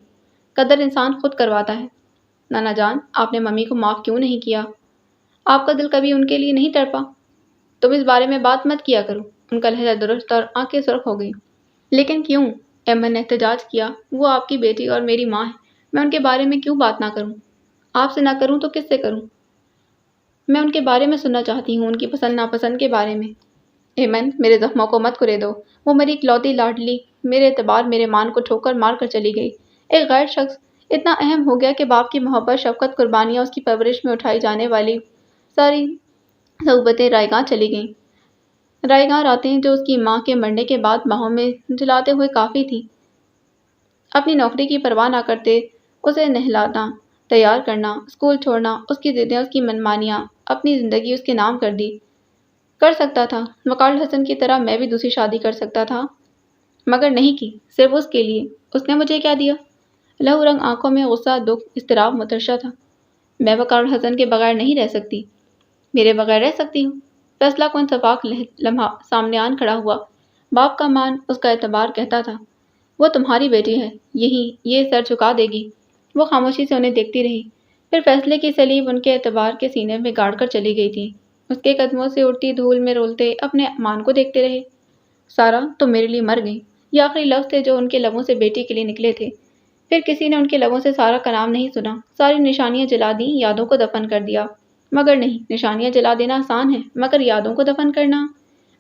قدر انسان خود کرواتا ہے۔ نانا جان، آپ نے ممی کو معاف کیوں نہیں کیا؟ آپ کا دل کبھی ان کے لیے نہیں تڑپا؟ تم اس بارے میں بات مت کیا کرو۔ ان کا لہجہ درست اور آنکھیں سرخ ہو گئی۔ لیکن کیوں؟ ایمن نے احتجاج کیا۔ وہ آپ کی بیٹی اور میری ماں ہے، میں ان کے بارے میں کیوں بات نہ کروں؟ آپ سے نہ کروں تو کس سے کروں؟ میں ان کے بارے میں سننا چاہتی ہوں، ان کی پسند ناپسند کے بارے میں۔ ایمن، میرے زخموں کو مت کھرے دو۔ وہ میری اکلوتی لاڈلی میرے اعتبار میرے مان کو ٹھوکر مار کر چلی گئی۔ ایک غیر شخص اتنا اہم ہو گیا کہ باپ کی محبت، شفقت، قربانیاں، اس کی پرورش میں اٹھائی جانے والی ساری صحبتیں رائیگاں چلی گئیں۔ رائیگاں راتیں جو اس کی ماں کے مرنے کے بعد باہوں میں جلاتے ہوئے کافی تھیں۔ اپنی نوکری کی پرواہ نہ کرتے اسے نہلانا، تیار کرنا، اسکول چھوڑنا، اس کی ضدیں، اس کی منمانیاں، اپنی زندگی اس کے نام کر دی۔ کر سکتا تھا، وقار الحسن کی طرح میں بھی دوسری شادی کر سکتا تھا، مگر نہیں کی، صرف اس کے لیے۔ اس نے مجھے کیا دیا؟ لہو رنگ آنکھوں میں غصہ، دکھ، اضطراب مترشہ تھا۔ میں وقار الحسن کے بغیر نہیں رہ سکتی۔ میرے بغیر رہ سکتی ہوں؟ فیصلہ کن شفاف لمحہ سامنے آن کھڑا ہوا۔ باپ کا مان، اس کا اعتبار کہتا تھا، وہ تمہاری بیٹی ہے، یہ سر جھکا دے گی۔ وہ خاموشی سے انہیں دیکھتی رہی، پھر فیصلے کی سلیب ان کے اعتبار کے سینے میں گاڑ کر چلی گئی تھی۔ اس کے قدموں سے اڑتی دھول میں رولتے اپنے مان کو دیکھتے رہے۔ سارا، تم میرے لیے مر گئی، یہ آخری لفظ تھے جو ان کے لبوں سے بیٹی کے لیے نکلے تھے۔ پھر کسی نے ان کے لبوں سے سارا کا نام نہیں سنا۔ ساری نشانیاں جلا دیں، یادوں کو دفن کر دیا، مگر نہیں، نشانیاں جلا دینا آسان ہے، مگر یادوں کو دفن کرنا۔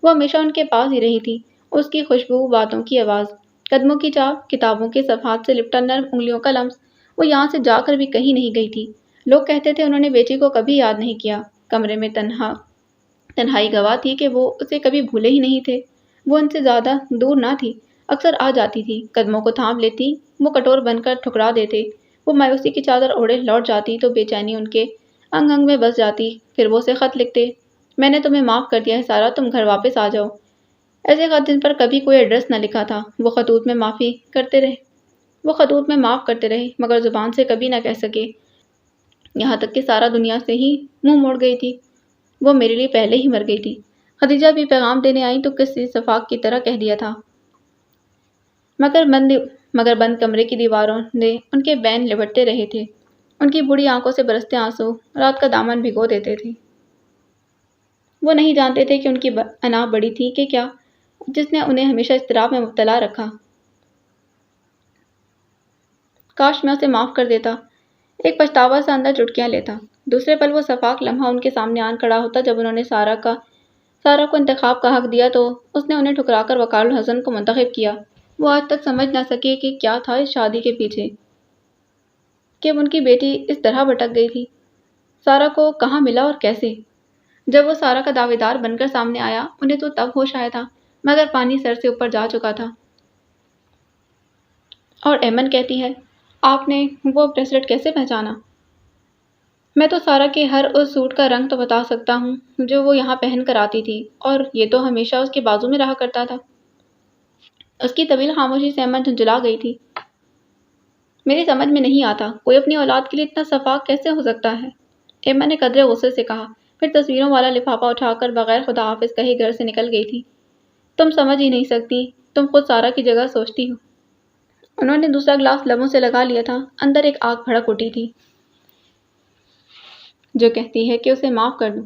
وہ ہمیشہ ان کے پاس ہی رہی تھی، اس کی خوشبو، باتوں کی آواز، قدموں کی چاپ، کتابوں کے صفحات سے لپٹا نرم انگلیوں کا لمس۔ وہ یہاں سے جا کر بھی کہیں نہیں گئی تھی۔ لوگ کہتے تھے انہوں نے بیٹی کو کبھی یاد نہیں کیا۔ کمرے میں تنہائی گواہ تھی کہ وہ اسے کبھی بھولے ہی نہیں تھے۔ وہ ان سے زیادہ دور نہ تھی، اکثر آ جاتی تھی، قدموں کو تھام لیتی، وہ کٹور بن کر ٹھکرا دیتے۔ وہ مایوسی کی چادر اوڑھے لوٹ جاتی تو بے چینی ان کے انگ انگ میں بس جاتی۔ پھر وہ اسے خط لکھتے، میں نے تمہیں معاف کر دیا ہے سارا، تم گھر واپس آ جاؤ۔ ایسے خط جن پر کبھی کوئی ایڈریس نہ لکھا تھا۔ وہ خطوط میں معاف کرتے رہے، مگر زبان سے کبھی نہ کہہ سکے، یہاں تک کہ سارا دنیا سے ہی منہ موڑ گئی تھی۔ وہ میرے لیے پہلے ہی مر گئی تھی۔ خدیجہ بھی پیغام دینے آئی تو کسی شفاق کی طرح کہہ دیا تھا، مگر بند کمرے کی دیواروں نے ان کے بین لپٹتے رہے تھے۔ ان کی بوڑھی آنکھوں سے برستے آنسو رات کا دامن بھگو دیتے تھے۔ وہ نہیں جانتے تھے کہ ان کی انا بڑی تھی کہ کیا، جس نے انہیں ہمیشہ اضطراب میں مبتلا رکھا۔ کاش میں اسے معاف کر دیتا۔ ایک پچھتاوا سا اندر چٹکیاں لیتا۔ دوسرے پل وہ شفاق لمحہ ان کے سامنے آن کھڑا ہوتا جب انہوں نے سارا کو انتخاب کا حق دیا تو اس نے انہیں ٹھکرا کر وقار الحسن کو منتخب کیا۔ وہ آج تک سمجھ نہ سکے کہ کیا تھا اس شادی کے پیچھے، کہ ان کی بیٹی اس طرح بھٹک گئی تھی۔ سارا کو کہاں ملا اور کیسے؟ جب وہ سارا کا دعوے دار بن کر سامنے آیا انہیں تو تب ہوش آیا تھا، مگر پانی سر سے اوپر جا چکا تھا۔ اور ایمن کہتی ہے، آپ نے وہ بریسلٹ کیسے پہچانا؟ میں تو سارا کے ہر اس سوٹ کا رنگ تو بتا سکتا ہوں جو وہ یہاں پہن کر آتی تھی، اور یہ تو ہمیشہ اس کے بازو میں رہا کرتا تھا۔ اس کی طویل خاموشی سے ایمن جھنجھلا گئی تھی۔ میری سمجھ میں نہیں آتا کوئی اپنی اولاد کے لیے اتنا شفاق کیسے ہو سکتا ہے؟ ایمن نے قدرے غصے سے کہا، پھر تصویروں والا لفافہ اٹھا کر بغیر خدا حافظ کہے گھر سے نکل گئی تھی۔ تم سمجھ ہی نہیں سکتی، تم خود سارا کی جگہ سوچتی ہو۔ انہوں نے دوسرا گلاس لبوں سے لگا لیا تھا، اندر ایک آگ بھڑک اٹھی تھی جو کہتی ہے کہ اسے معاف کر دوں۔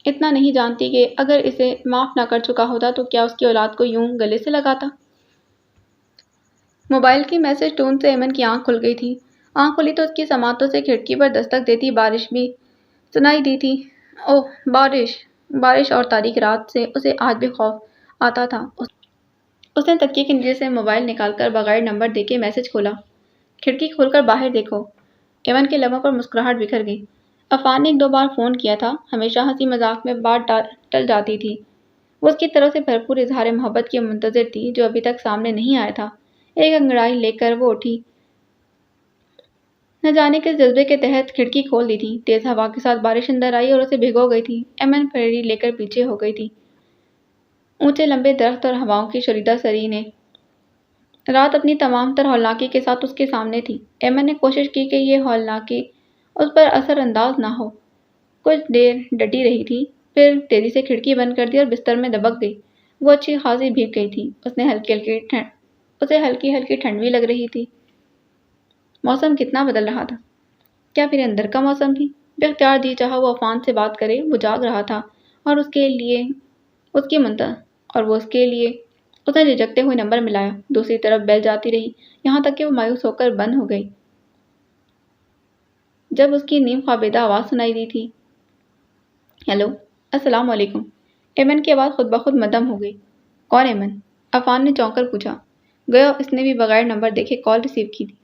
اتنا نہیں جانتی کہ اگر اسے معاف نہ کر چکا ہوتا تو کیا اس کی اولاد کو یوں گلے سے لگاتا۔ موبائل کی میسج ٹون سے ایمن کی آنکھ کھل گئی تھی۔ آنکھ کھلی تو اس کی سماعتوں سے کھڑکی پر دستک دیتی بارش بھی سنائی دی تھی۔ اوہ بارش اور تاریک رات سے اسے آج بھی خوف آتا تھا۔ اس نے تکیے کے نیچے سے موبائل نکال کر بغیر نمبر دیکھے میسج کھولا۔ کھڑکی کھول کر باہر دیکھو۔ ایمن کے لبوں پر مسکراہٹ بکھر گئی۔ عفان نے 1-2 بار فون کیا تھا، ہمیشہ ہنسی مذاق میں بات ٹل جاتی تھی۔ وہ اس کی طرف سے بھرپور اظہار محبت کی منتظر تھی جو ابھی تک سامنے نہیں آیا تھا۔ ایک انگڑائی لے کر وہ اٹھی، نہ جانے کس جذبے کے تحت کھڑکی کھول دی تھی۔ تیز ہوا کے ساتھ بارش اندر آئی اور اسے بھگو گئی تھی۔ ایمن پھیری لے کر پیچھے ہو گئی تھی۔ اونچے لمبے درخت اور ہواؤں کی شریدہ سرینے، رات اپنی تمام تر ہولناکی کے ساتھ اس کے سامنے تھی۔ ایمن نے کوشش کی کہ یہ ہولناکی اس پر اثر انداز نہ ہو۔ کچھ دیر ڈٹی رہی تھی، پھر تیزی سے کھڑکی بند کر دی اور بستر میں دبک گئی۔ وہ اچھی خاصی بھیگ گئی تھی، اسے ہلکی ہلکی ٹھنڈ بھی لگ رہی تھی۔ موسم کتنا بدل رہا تھا۔ کیا پھر اندر کا موسم تھی؟ بے اختیار جی چاہا وہ عفان سے بات کرے، وہ جاگ رہا تھا اور اس کے لیے اس نے جھجکتے ہوئے نمبر ملایا۔ دوسری طرف بیل جاتی رہی، یہاں تک کہ وہ مایوس ہو کر بند ہو گئی جب اس کی نیم خوابیدہ آواز سنائی دی تھی۔ ہیلو، السلام علیکم۔ ایمن کی آواز خود بخود مدھم ہو گئی۔ کون ایمن؟ عفان نے چونک کر پوچھا۔ گویا اس نے بھی بغیر نمبر دیکھے کال ریسیو کی تھی۔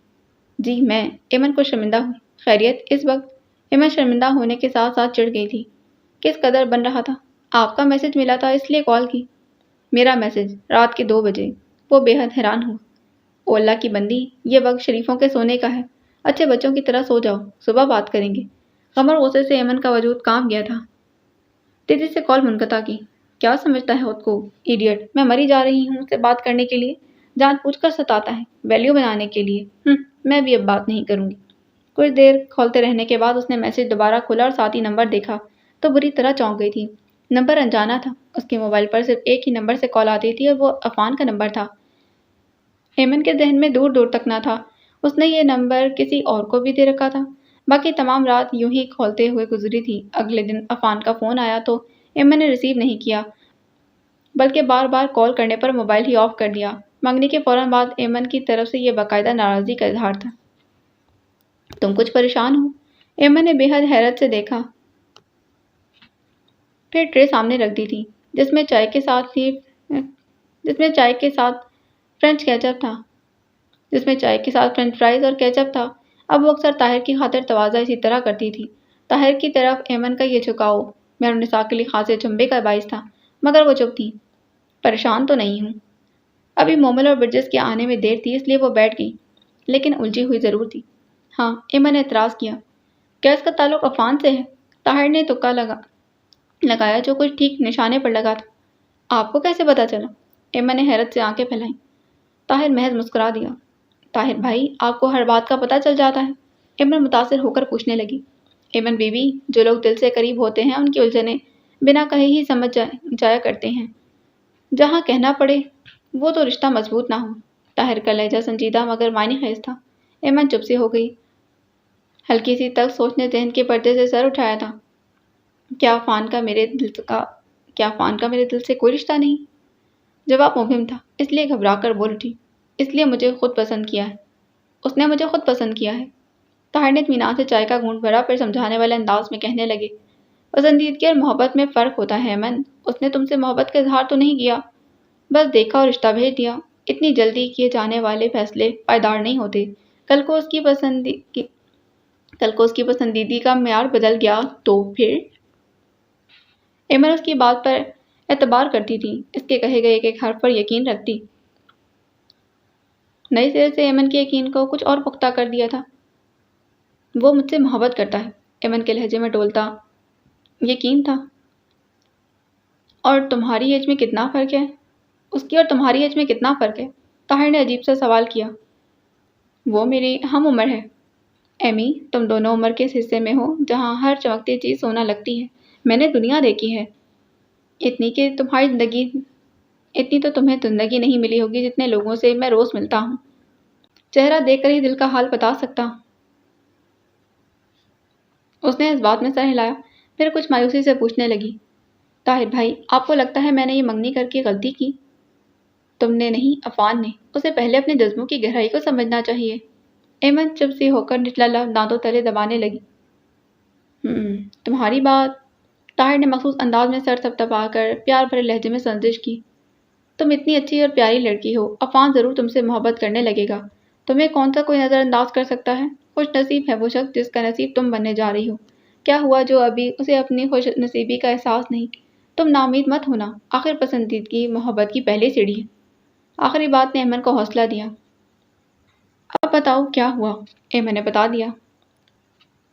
جی میں۔ ایمن کو شرمندہ ہوئی۔ خیریت؟ اس وقت ایمن شرمندہ ہونے کے ساتھ ساتھ چڑھ گئی تھی۔ کس قدر بن رہا تھا؟ آپ کا میسج ملا تھا اس لیے کال کی۔ میرا میسج؟ رات کے 2 بجے۔ وہ بے حد حیران ہوا۔ او اللہ کی بندی، یہ وقت شریفوں کے سونے کا ہے۔ اچھے بچوں کی طرح سو جاؤ، صبح بات کریں گے۔ غم اور غصے سے ایمن کا وجود کانپ گیا تھا۔ تیزی سے کال منقطع کی۔ کیا سمجھتا ہے خود کو؟ ایڈیٹ، میں مری جا رہی ہوں اس سے بات کرنے کے لیے؟ جان پوچھ کر ستاتا ہے، ویلیو بنانے کے لیے۔ میں بھی اب بات نہیں کروں گی۔ کچھ دیر کھولتے رہنے کے بعد اس نے میسج دوبارہ کھولا اور ساتھ ہی نمبر دیکھا تو بری طرح چونک گئی تھی۔ نمبر انجانا تھا۔ اس کے موبائل پر صرف ایک ہی نمبر سے کال آتی تھی اور وہ عفان کا نمبر تھا۔ ایمن کے ذہن میں دور دور تک نہ تھا اس نے یہ نمبر کسی اور کو بھی دے رکھا تھا۔ باقی تمام رات یوں ہی کھولتے ہوئے گزری تھی۔ اگلے دن عفان کا فون آیا تو ایمن نے ریسیو نہیں کیا، بلکہ بار بار کال کرنے پر موبائل ہی آف کر دیا۔ منگنی کے فوراً بعد ایمن کی طرف سے یہ باقاعدہ ناراضگی کا اظہار تھا۔ تم کچھ پریشان ہو؟ ایمن نے بے حد حیرت سے دیکھا، پھر ٹرے سامنے رکھ دی تھی جس میں چائے کے ساتھ فرینچ فرائز اور کیچپ تھا۔ اب وہ اکثر طاہر کی خاطر تواضع اسی طرح کرتی تھی۔ طاہر کی طرف ایمن کا یہ جھکاؤ مہرالنساء کے لیے خاصے چنبے کا باعث تھا، مگر وہ چپ تھی۔ پریشان تو نہیں ہوں۔ ابھی مومل اور برجس کے آنے میں دیر تھی اس لیے وہ بیٹھ گئی، لیکن الجھی ہوئی ضرور تھی۔ ہاں، ایمن نے اعتراض کیا۔ کیا اس کا تعلق عفان سے ہے؟ طاہر نے تکا لگایا جو کچھ ٹھیک نشانے پر لگا تھا۔ آپ کو کیسے پتا چلا؟ ایمن نے حیرت سے آنکھیں پھیلائیں۔ طاہر محض مسکرا دیا۔ طاہر بھائی، آپ کو ہر بات کا پتہ چل جاتا ہے؟ ایمن متاثر ہو کر پوچھنے لگی۔ ایمن بی بی، جو لوگ دل سے قریب ہوتے ہیں ان کی الجھنیں بنا کہے ہی سمجھ جایا کرتے ہیں، جہاں کہنا پڑے وہ تو رشتہ مضبوط نہ ہو۔ طاہر کا لہجہ سنجیدہ مگر معنی خیز تھا۔ ایمن چپ سی ہو گئی۔ ہلکی سی تک سوچ نے ذہن کے پردے سے سر اٹھایا تھا۔ کیا عفان کا میرے دل سے کوئی رشتہ نہیں؟ جواب مبہم تھا، اس لیے گھبرا کر بول اٹھی۔ اس لیے مجھے خود پسند کیا ہے۔ اس نے مجھے خود پسند کیا ہے۔ طاہر نے اطمینان سے چائے کا گھونٹ بھرا، پھر سمجھانے والے انداز میں کہنے لگے، پسندیدگی اور محبت میں فرق ہوتا ہے ایمن۔ اس نے تم سے محبت کا اظہار تو نہیں کیا، بس دیکھا اور رشتہ بھیج دیا۔ اتنی جلدی کیے جانے والے فیصلے پائیدار نہیں ہوتے۔ کل کو اس کی پسندیدگی کا معیار بدل گیا تو پھر؟ ایمن اس کی بات پر اعتبار کرتی تھی، اس کے کہے گئے ایک ایک حرف پر یقین رکھتی۔ نئے سرے سے ایمن کے یقین کو کچھ اور پختہ کر دیا تھا۔ وہ مجھ سے محبت کرتا ہے، ایمن کے لہجے میں ڈولتا یقین تھا۔ اور تمہاری ایج میں کتنا فرق ہے؟ اس کی اور تمہاری ایج میں کتنا فرق ہے؟ طاہر نے عجیب سا سوال کیا۔ وہ میری ہم عمر ہے۔ ایمی، تم دونوں عمر کے اس حصے میں ہو جہاں ہر چمکتی چیز سونا لگتی ہے۔ میں نے دنیا دیکھی ہے، اتنی تو تمہیں زندگی نہیں ملی ہوگی جتنے لوگوں سے میں روز ملتا ہوں۔ چہرہ دیکھ کر ہی دل کا حال بتا سکتا۔ اس نے اس بات میں سر ہلایا، پھر کچھ مایوسی سے پوچھنے لگی، طاہر بھائی، آپ کو لگتا ہے میں نے یہ منگنی کر کے غلطی کی؟ تم نے نہیں، عفان نے۔ اسے پہلے اپنے جذبوں کی گہرائی کو سمجھنا چاہیے۔ ایمن چپ سی ہو کر نچلا لب دانتوں تلے دبانے لگی۔ تمہاری بات؟ طاہر نے مخصوص انداز میں سر تھپتھپا کر پیار بھرے لہجے میں سرزش کی۔ تم اتنی اچھی اور پیاری لڑکی ہو، عفان ضرور تم سے محبت کرنے لگے گا۔ تمہیں کون سا کوئی نظر انداز کر سکتا ہے؟ خوش نصیب ہے وہ شخص جس کا نصیب تم بننے جا رہی ہو۔ کیا ہوا جو ابھی اسے اپنی خوش نصیبی کا احساس نہیں؟ تم ناامید مت ہونا، آخر پسندیدگی محبت کی پہلی سیڑھی ہے۔ آخری بات نے ایمن کو حوصلہ دیا۔ اب بتاؤ کیا ہوا؟ ایمن نے بتا دیا۔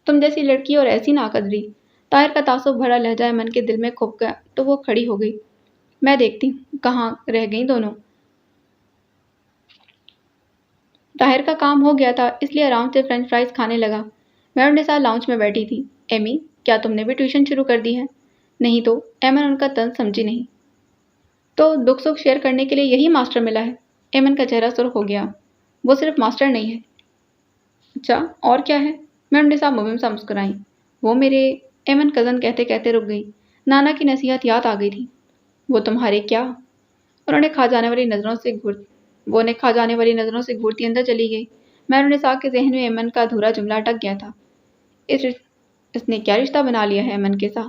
تم جیسی لڑکی اور ایسی ناقدری۔ طاہر کا تعصب بھرا لہجہ ایمن کے دل میں کھپ گیا تو وہ کھڑی ہو گئی۔ میں دیکھتی ہوں کہاں رہ گئیں دونوں۔ طاہر کا کام ہو گیا تھا، اس لیے آرام سے فرینچ فرائز کھانے لگا۔ میں اور نثار لاؤنج میں بیٹھی تھی۔ ایمی، کیا تم نے بھی ٹیوشن شروع کر دی ہے؟ نہیں تو، ایمن ان کا طنز سمجھی نہیں۔ تو دکھ سکھ شیئر کرنے کے لیے یہی ماسٹر ملا ہے؟ ایمن کا چہرہ سرخ ہو گیا۔ وہ صرف ماسٹر نہیں ہے۔ اچھا، اور کیا ہے؟ میں اور نثار مبہم سا مسکرائیں۔ وہ میرے… ایمن کزن کہتے کہتے رک گئی۔ نانا کی نصیحت یاد آ گئی تھی۔ وہ تمہارے کیا؟ وہ نے کھا جانے والی نظروں سے گھورتی اندر چلی گئی۔ میں اور نثار کے ذہن میں ایمن کا ادھورا جملہ اٹک گیا تھا۔ اس نے کیا رشتہ بنا لیا ہے ایمن کے ساتھ؟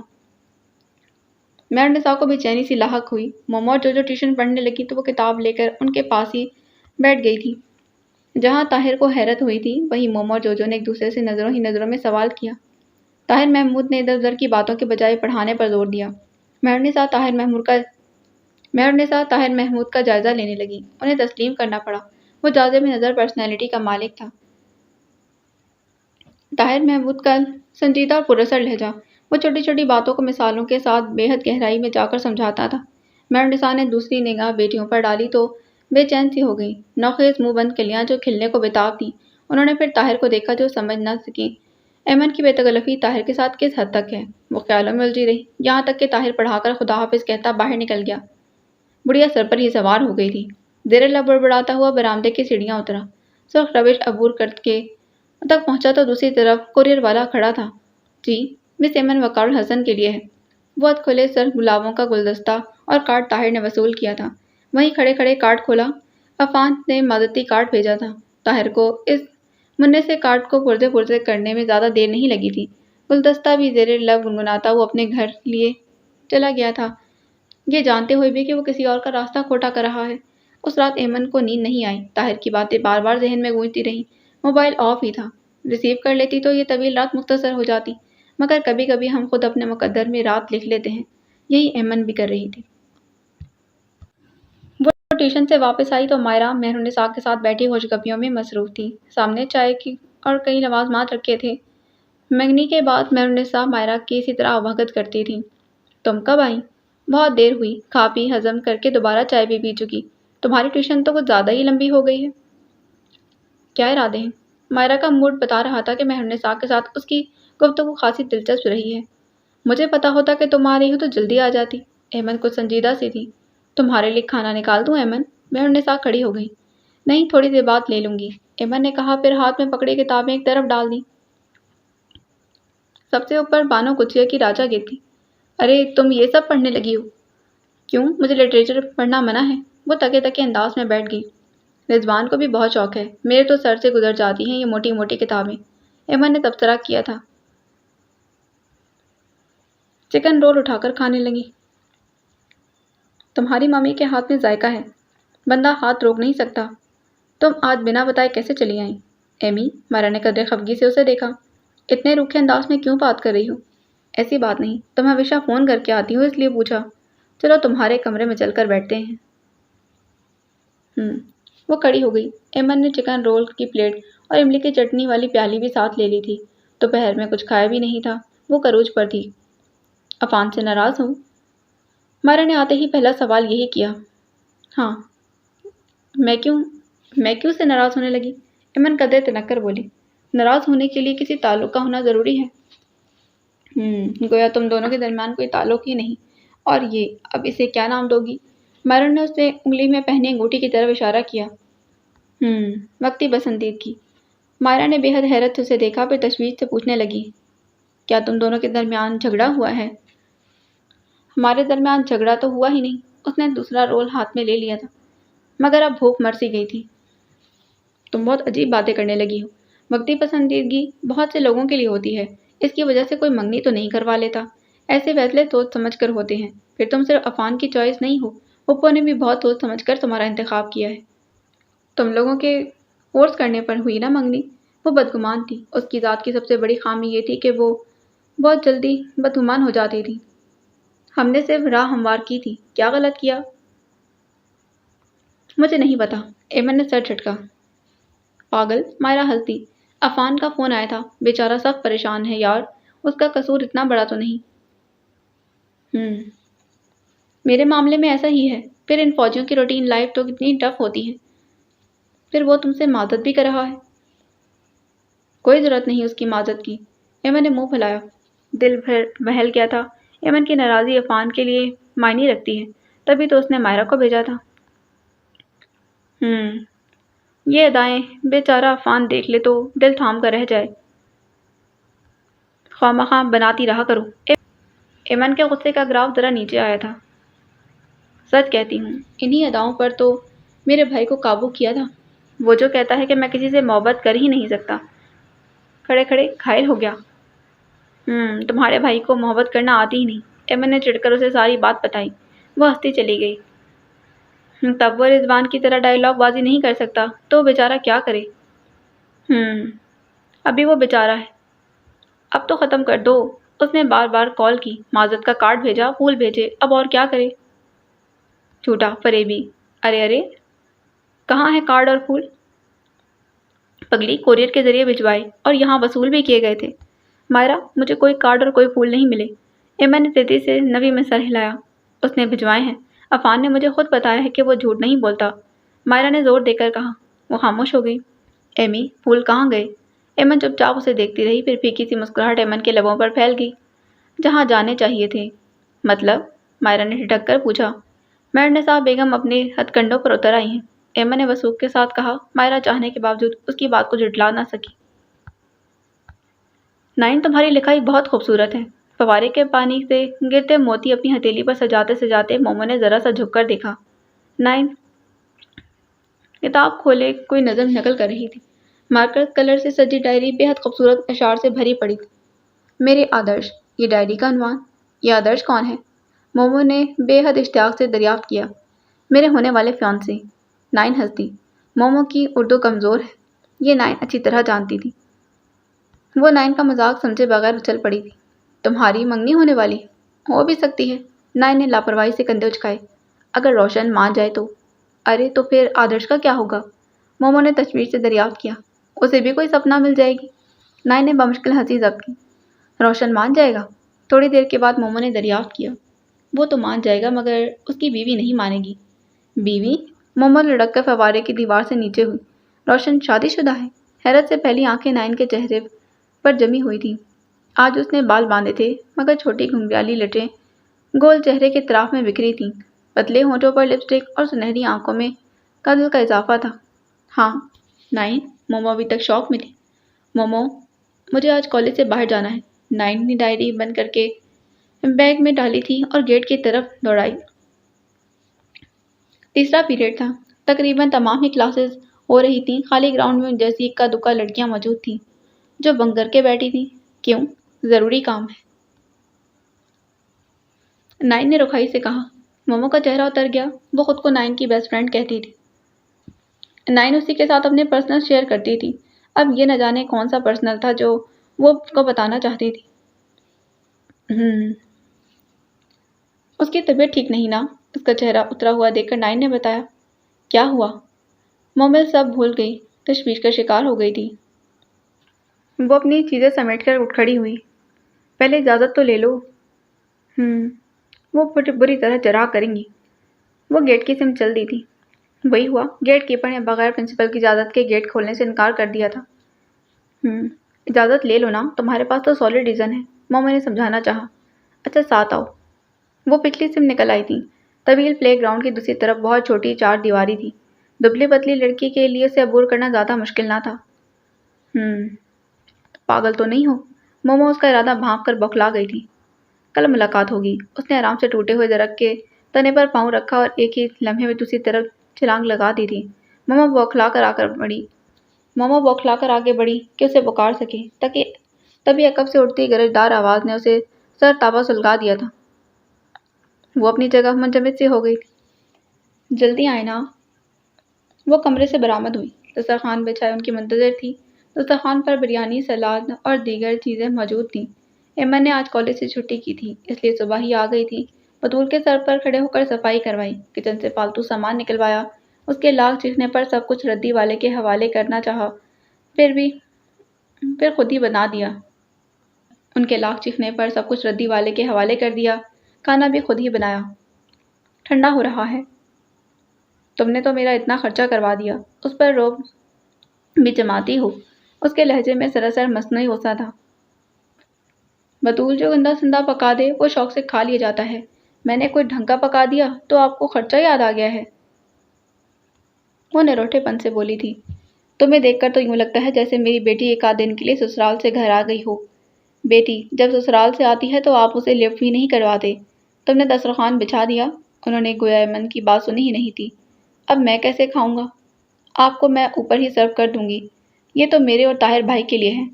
میں اور نثار کو بے چینی سی لاحق ہوئی۔ مومو اور جو ٹیوشن پڑھنے لگی تو وہ کتاب لے کر ان کے پاس ہی بیٹھ گئی تھی۔ جہاں طاہر کو حیرت ہوئی تھی، وہیں مومو اور جو نے ایک دوسرے سے نظروں میں سوال کیا۔ طاہر محمود نے ادھر ادھر کی باتوں کے بجائے پڑھانے پر زور دیا۔ میں اور نثار طاہر محمود کا جائزہ لینے لگی۔ انہیں تسلیم کرنا پڑا، وہ جاذب نظر پرسنالٹی کا مالک تھا۔ طاہر محمود کا سنجیدہ اور پراثر لہجہ، وہ چھوٹی چھوٹی باتوں کو مثالوں کے ساتھ بے حد گہرائی میں جا کر سمجھاتا تھا۔ میں اور نثار نے دوسری نگاہ بیٹیوں پر ڈالی تو بے چین سی ہو گئی۔ نوخیز منہ بند کلیاں جو کھلنے کو بےتاب تھیں۔ انہوں نے پھر طاہر کو دیکھا جو سمجھ نہ سکی ایمن کی بے تکلفی طاہر کے ساتھ کس حد تک ہے۔ وہ خیالوں میں الجھی رہی، یہاں تک کہ طاہر پڑھا کر خدا حافظ کہتا باہر نکل گیا۔ بڑھیا سر پر ہی سوار ہو گئی تھی۔ زیر لب بڑبڑاتا ہوا برآمدے کی سیڑھیاں اترا۔ سرخ روش عبور کر کے تک پہنچا تو دوسری طرف کوریئر والا کھڑا تھا۔ جی، مس ایمن وقار الحسن کے لیے ہے۔ وہ اد کھلے سر گلابوں کا گلدستہ اور کارڈ طاہر نے وصول کیا تھا۔ وہیں کھڑے کھڑے کارڈ کھولا۔ عفان نے معذرتی کارڈ بھیجا تھا۔ طاہر کو اس مننے سے کارڈ کو پرزے کرنے میں زیادہ دیر نہیں لگی تھی۔ گلدستہ بھی زیر لب گنگناتا وہ اپنے گھر لیے چلا گیا تھا، یہ جانتے ہوئے بھی کہ وہ کسی اور کا راستہ کھوٹا کر رہا ہے۔ اس رات ایمن کو نیند نہیں آئی۔ طاہر کی باتیں بار بار ذہن میں گونجتی رہیں۔ موبائل آف ہی تھا، ریسیو کر لیتی تو یہ طویل رات مختصر ہو جاتی، مگر کبھی کبھی ہم خود اپنے مقدر میں رات لکھ لیتے ہیں، یہی ایمن بھی کر رہی تھی۔ وہ ٹیوشن سے واپس آئی تو مائرہ مہر النساء کے ساتھ بیٹھی ہوش گپیوں میں مصروف تھی۔ سامنے چائے کی اور کئی لوازمات رکھے تھے۔ منگنی کے بعد مہر النساء مائرہ کی اسی طرح آبھگت کرتی تھیں۔ تم کب آئیں؟ بہت دیر ہوئی، کھا پی ہضم کر کے دوبارہ چائے بھی پی چکی۔ تمہاری ٹیوشن تو کچھ زیادہ ہی لمبی ہو گئی ہے۔ کیا ارادے ہیں؟ مائرہ کا موڈ بتا رہا تھا کہ مہر النساء کے ساتھ اس کی گفتگو خاصی دلچسپ رہی ہے۔ مجھے پتا ہوتا کہ تم آ رہی ہو تو جلدی آ جاتی۔ ایمن کچھ سنجیدہ سی تھی۔ تمہارے لیے کھانا نکال دوں ایمن؟ مہر النساء کھڑی ہو گئی۔ نہیں، تھوڑی دیر بعد لے لوں گی، ایمن نے کہا، پھر ہاتھ میں پکڑی کتابیں ایک طرف ڈال دیں۔ سب سے اوپر بانو کچیا کی راجا گیتی۔ ارے تم یہ سب پڑھنے لگی ہو؟ کیوں، مجھے لٹریچر پڑھنا منع ہے؟ وہ تکے تکے انداز میں بیٹھ گئی۔ رضوان کو بھی بہت شوق ہے، میرے تو سر سے گزر جاتی ہیں یہ موٹی موٹی کتابیں۔ ایمن نے تبصرہ کیا تھا۔ چکن رول اٹھا کر کھانے لگی۔ تمہاری مامی کے ہاتھ میں ذائقہ ہے، بندہ ہاتھ روک نہیں سکتا۔ تم آج بنا بتائے کیسے چلی آئیں؟ ایمی، مائرا نے قدرے خفگی سے اسے دیکھا۔ اتنے روکھے انداز میں کیوں بات کر رہی ہو؟ ایسی بات نہیں، تم ہمیشہ فون کر کے آتی ہو اس لیے پوچھا۔ چلو تمہارے کمرے میں چل کر بیٹھتے ہیں۔ وہ کھڑی ہو گئی۔ ایمن نے چکن رول کی پلیٹ اور املی کی چٹنی والی پیالی بھی ساتھ لے لی تھی۔ دوپہر میں کچھ کھایا بھی نہیں تھا، وہ عروج پر تھی۔ عفان سے ناراض ہو؟ مائرا نے آتے ہی پہلا سوال یہی کیا۔ ہاں۔ میں کیوں سے ناراض ہونے لگی؟ ایمن قدرے تنک کر بولی۔ ناراض ہونے کے لیے کسی تعلق کا ہونا ضروری ہے۔ گویا تم دونوں کے درمیان کوئی تعلق ہی نہیں، اور یہ اب اسے کیا نام دو گی؟ مائرا نے اسے انگلی میں پہنی انگوٹھی کی طرف اشارہ کیا۔ وقتی پسندیدگی۔ مائرا نے بے حد حیرت سے اسے دیکھا، پھر تشویش سے پوچھنے لگی، کیا تم دونوں کے درمیان جھگڑا ہوا ہے؟ ہمارے درمیان جھگڑا تو ہوا ہی نہیں، اس نے دوسرا رول ہاتھ میں لے لیا تھا، مگر اب بھوک مر سی گئی تھی۔ تم بہت عجیب باتیں کرنے لگی ہو۔ وقتی پسندیدگی بہت سے لوگوں کے لیے ہوتی ہے، اس کی وجہ سے کوئی منگنی تو نہیں کروا لیتا۔ ایسے فیصلے سوچ سمجھ کر ہوتے ہیں۔ پھر تم صرف عفان کی چوائس نہیں ہو، اوپو نے بھی بہت سوچ سمجھ کر تمہارا انتخاب کیا ہے۔ تم لوگوں کے فورس کرنے پر ہوئی نا منگنی؟ وہ بدگمان تھی۔ اس کی ذات کی سب سے بڑی خامی یہ تھی کہ وہ بہت جلدی بدگمان ہو جاتی تھی۔ ہم نے صرف راہ ہموار کی تھی۔ کیا غلط کیا؟ مجھے نہیں پتا، ایمن نے سر جھٹکا۔ پاگل، مائرا ہنس دی۔ عفان کا فون آیا تھا، بیچارہ سخت پریشان ہے یار، اس کا قصور اتنا بڑا تو نہیں۔ میرے معاملے میں ایسا ہی ہے۔ پھر ان فوجیوں کی روٹین لائف تو کتنی ٹف ہوتی ہے۔ پھر وہ تم سے معذرت بھی کر رہا ہے؟ کوئی ضرورت نہیں اس کی معذرت کی۔ ایمن نے منہ پھیلایا۔ دل بہل گیا تھا۔ ایمن کی ناراضی عفان کے لیے معنی رکھتی ہے، تبھی تو اس نے مائرا کو بھیجا تھا۔ یہ ادائیں بیچارہ عفان دیکھ لے تو دل تھام کر رہ جائے۔ خواہ بناتی رہا کرو۔ ایمن کے غصے کا گراف ذرا نیچے آیا تھا۔ سچ کہتی ہوں، انہی اداؤں پر تو میرے بھائی کو قابو کیا تھا۔ وہ جو کہتا ہے کہ میں کسی سے محبت کر ہی نہیں سکتا، کھڑے کھڑے گھائل ہو گیا۔ تمہارے بھائی کو محبت کرنا آتی ہی نہیں۔ ایمن نے چڑھ کر اسے ساری بات بتائی۔ وہ ہنستی چلی گئی۔ تب وہ رضوان کی طرح ڈائیلاگ بازی نہیں کر سکتا تو بیچارہ کیا کرے؟ ابھی وہ بیچارہ ہے۔ اب تو ختم کر دو۔ اس نے بار بار کال کی، معذرت کا کارڈ بھیجا، پھول بھیجے، اب اور کیا کرے؟ جھوٹا فریبی۔ ارے کہاں ہے کارڈ اور پھول؟ پگلی، کوریئر کے ذریعے بھجوائے اور یہاں وصول بھی کیے گئے تھے۔ مائرا، مجھے کوئی کارڈ اور کوئی پھول نہیں ملے۔ ایمن نے تیزی سے نوی میں سر ہلایا۔ اس نے بھجوائے ہیں۔ عفان نے مجھے خود بتایا ہے کہ وہ جھوٹ نہیں بولتا۔ مائرا نے زور دے کر کہا۔ وہ خاموش ہو گئی۔ ایمی، پھول کہاں گئے؟ ایمن چپ چاپ اسے دیکھتی رہی، پھر پھیکی سی مسکراہٹ ایمن کے لبوں پر پھیل گئی۔ جہاں جانے چاہیے تھے۔ مطلب؟ مائرا نے ٹھٹک کر پوچھا۔ مہرنسا بیگم اپنے ہتھ کنڈوں پر اتر آئی ہیں، ایمن نے وثوق کے ساتھ کہا۔ مائرا چاہنے کے باوجود اس کی بات کو جھٹلا نہ سکی۔ نائن، تمہاری لکھائی بہت خوبصورت ہے۔ فوارے کے پانی سے گرتے موتی اپنی ہتھیلی پر سجاتے سجاتے مومو نے ذرا سا جھک کر دیکھا۔ نائن کتاب کھولے کوئی نظم نقل کر رہی تھی۔ مارکر کلر سے سجی ڈائری بے حد خوبصورت اشعار سے بھری پڑی تھی۔ میرے آدرش، یہ ڈائری کا عنوان۔ یہ آدرش کون ہے؟ مومو نے بے حد اشتیاق سے دریافت کیا۔ میرے ہونے والے فیانسے۔ نائن ہنس دی۔ مومو کی اردو کمزور ہے، یہ نائن اچھی طرح جانتی تھی۔ وہ نائن کا مذاق سمجھے بغیر اچھل پڑی تھی۔ تمہاری منگنی ہونے والی ہو بھی سکتی ہے۔ نائن نے لاپرواہی سے کندھے اچکائے۔ اگر روشن مان جائے تو؟ ارے تو پھر آدرش کا کیا ہوگا؟ مومو نے تشویش سے دریافت کیا۔ اسے بھی کوئی سپنا مل جائے گی۔ نائن نے بمشکل ہنسی ضبط کی۔ روشن مان جائے گا؟ تھوڑی دیر کے بعد مومو نے دریافت کیا۔ وہ تو مان جائے گا مگر اس کی بیوی نہیں مانے گی۔ بیوی؟ مومو لڑک کر فوارے کی دیوار سے نیچے ہوئی۔ روشن شادی شدہ ہے؟ حیرت سے پہلی آنکھیں نائن کے چہرے پر جمی ہوئی تھیں۔ آج اس نے بال باندھے تھے مگر چھوٹی گھنگریالی لٹیں گول چہرے کے اطراف میں بکھری تھیں۔ پتلے ہونٹوں پر لپسٹک اور سنہری آنکھوں میں کجل کا اضافہ تھا۔ ہاں نائن، مومو ابھی تک شوق میں تھی۔ مومو، مجھے آج کالج سے باہر جانا ہے۔ نائن نے ڈائری بند کر کے بیگ میں ڈالی تھی اور گیٹ کی طرف دوڑائی۔ تیسرا پیریڈ تھا۔ تقریباً تمام ہی کلاسز ہو رہی تھیں، خالی گراؤنڈ میں جیسی اکا دکا لڑکیاں موجود تھیں۔ جو بنک کر کے بیٹھی تھی۔ کیوں؟ ضروری کام ہے، نائن نے رکھائی سے کہا۔ مومو کا چہرہ اتر گیا۔ وہ خود کو نائن کی بیسٹ فرینڈ کہتی تھی۔ نائن اسی کے ساتھ اپنے پرسنل شیئر کرتی تھی۔ اب یہ نہ جانے کون سا پرسنل تھا جو وہ اس کو بتانا چاہتی تھی۔ اس کی طبیعت ٹھیک نہیں نا؟ اس کا چہرہ اترا ہوا دیکھ کر نائن نے بتایا۔ کیا ہوا؟ مومل سب بھول گئی، تشویش کا شکار ہو گئی تھی۔ وہ اپنی چیزیں سمیٹ کر اٹھ کھڑی ہوئی۔ پہلے اجازت تو لے لو۔ وہ بری طرح جرح کریں گی۔ وہ گیٹ کی سمت چل دی تھی۔ وہی ہوا، گیٹ کیپر نے بغیر پرنسپل کی اجازت کے گیٹ کھولنے سے انکار کر دیا تھا۔ اجازت لے لو نا، تمہارے پاس تو سالڈ ریزن ہے، مومل نے سمجھانا چاہا۔ اچھا ساتھ آؤ۔ وہ پچھلی سمت نکل آئی تھی۔ طویل پلے گراؤنڈ کی دوسری طرف بہت چھوٹی چار دیواری تھی۔ دبلی پتلی لڑکی کے لیے اسے عبور کرنا زیادہ مشکل نہ تھا۔ پاگل تو نہیں ہو؟ مومو اس کا ارادہ بھانپ کر بوکھلا گئی تھی۔ کل ملاقات ہوگی۔ اس نے آرام سے ٹوٹے ہوئے درخت کے تنے پر پاؤں رکھا اور ایک ہی لمحے میں دوسری طرف چھلانگ لگا دی تھی۔ مومو بوکھلا کر آگے بڑھی کہ اسے پکار سکے، تبھی عقب سے اٹھتی گرجدار آواز نے اسے سر تابہ سلگا دیا تھا۔ وہ اپنی جگہ منجمد سی ہو گئی تھی۔ جلدی آئے نا۔ وہ کمرے سے برآمد ہوئی۔ دسترخوان بچھائے ان کی منتظر تھی۔ دسترخوان پر بریانی، سلاد اور دیگر چیزیں موجود تھیں۔ ایمن نے آج کالج سے چھٹی کی تھی، اس لیے صبح ہی آ گئی تھی۔ بطول کے سر پر کھڑے ہو کر صفائی کروائی، کچن سے فالتو سامان نکلوایا، اس کے لاک چیخنے پر سب کچھ ردی والے کے حوالے کرنا چاہا، پھر خود ہی بنا دیا۔ ان کے لاک چیخنے پر سب کچھ ردی والے کے حوالے کر دیا، کھانا بھی خود ہی بنایا۔ ٹھنڈا ہو رہا ہے۔ تم نے تو میرا اتنا خرچہ کروا دیا۔ اس پر روب بھی جماتی ہو۔ اس کے لہجے میں سراسر مصنوعی غصہ تھا۔ بطول جو گندا سندا پکا دے وہ شوق سے کھا لیا جاتا ہے، میں نے کوئی ڈھنگ کا پکا دیا تو آپ کو خرچہ یاد آ گیا ہے۔ وہ نروٹھے پن سے بولی تھی۔ تمہیں دیکھ کر تو یوں لگتا ہے جیسے میری بیٹی ایک آدھ دن کے لیے سسرال سے گھر آ گئی ہو۔ بیٹی جب سسرال سے آتی ہے تو آپ اسے لفٹ بھی نہیں کرواتے۔ تم نے دسترخوان بچھا دیا؟ انہوں نے گویا ایمن کی بات سنی ہی نہیں تھی۔ اب میں کیسے کھاؤں گا؟ آپ کو میں اوپر ہی سرو کر دوں گی۔ یہ تو میرے اور طاہر بھائی کے لیے ہے،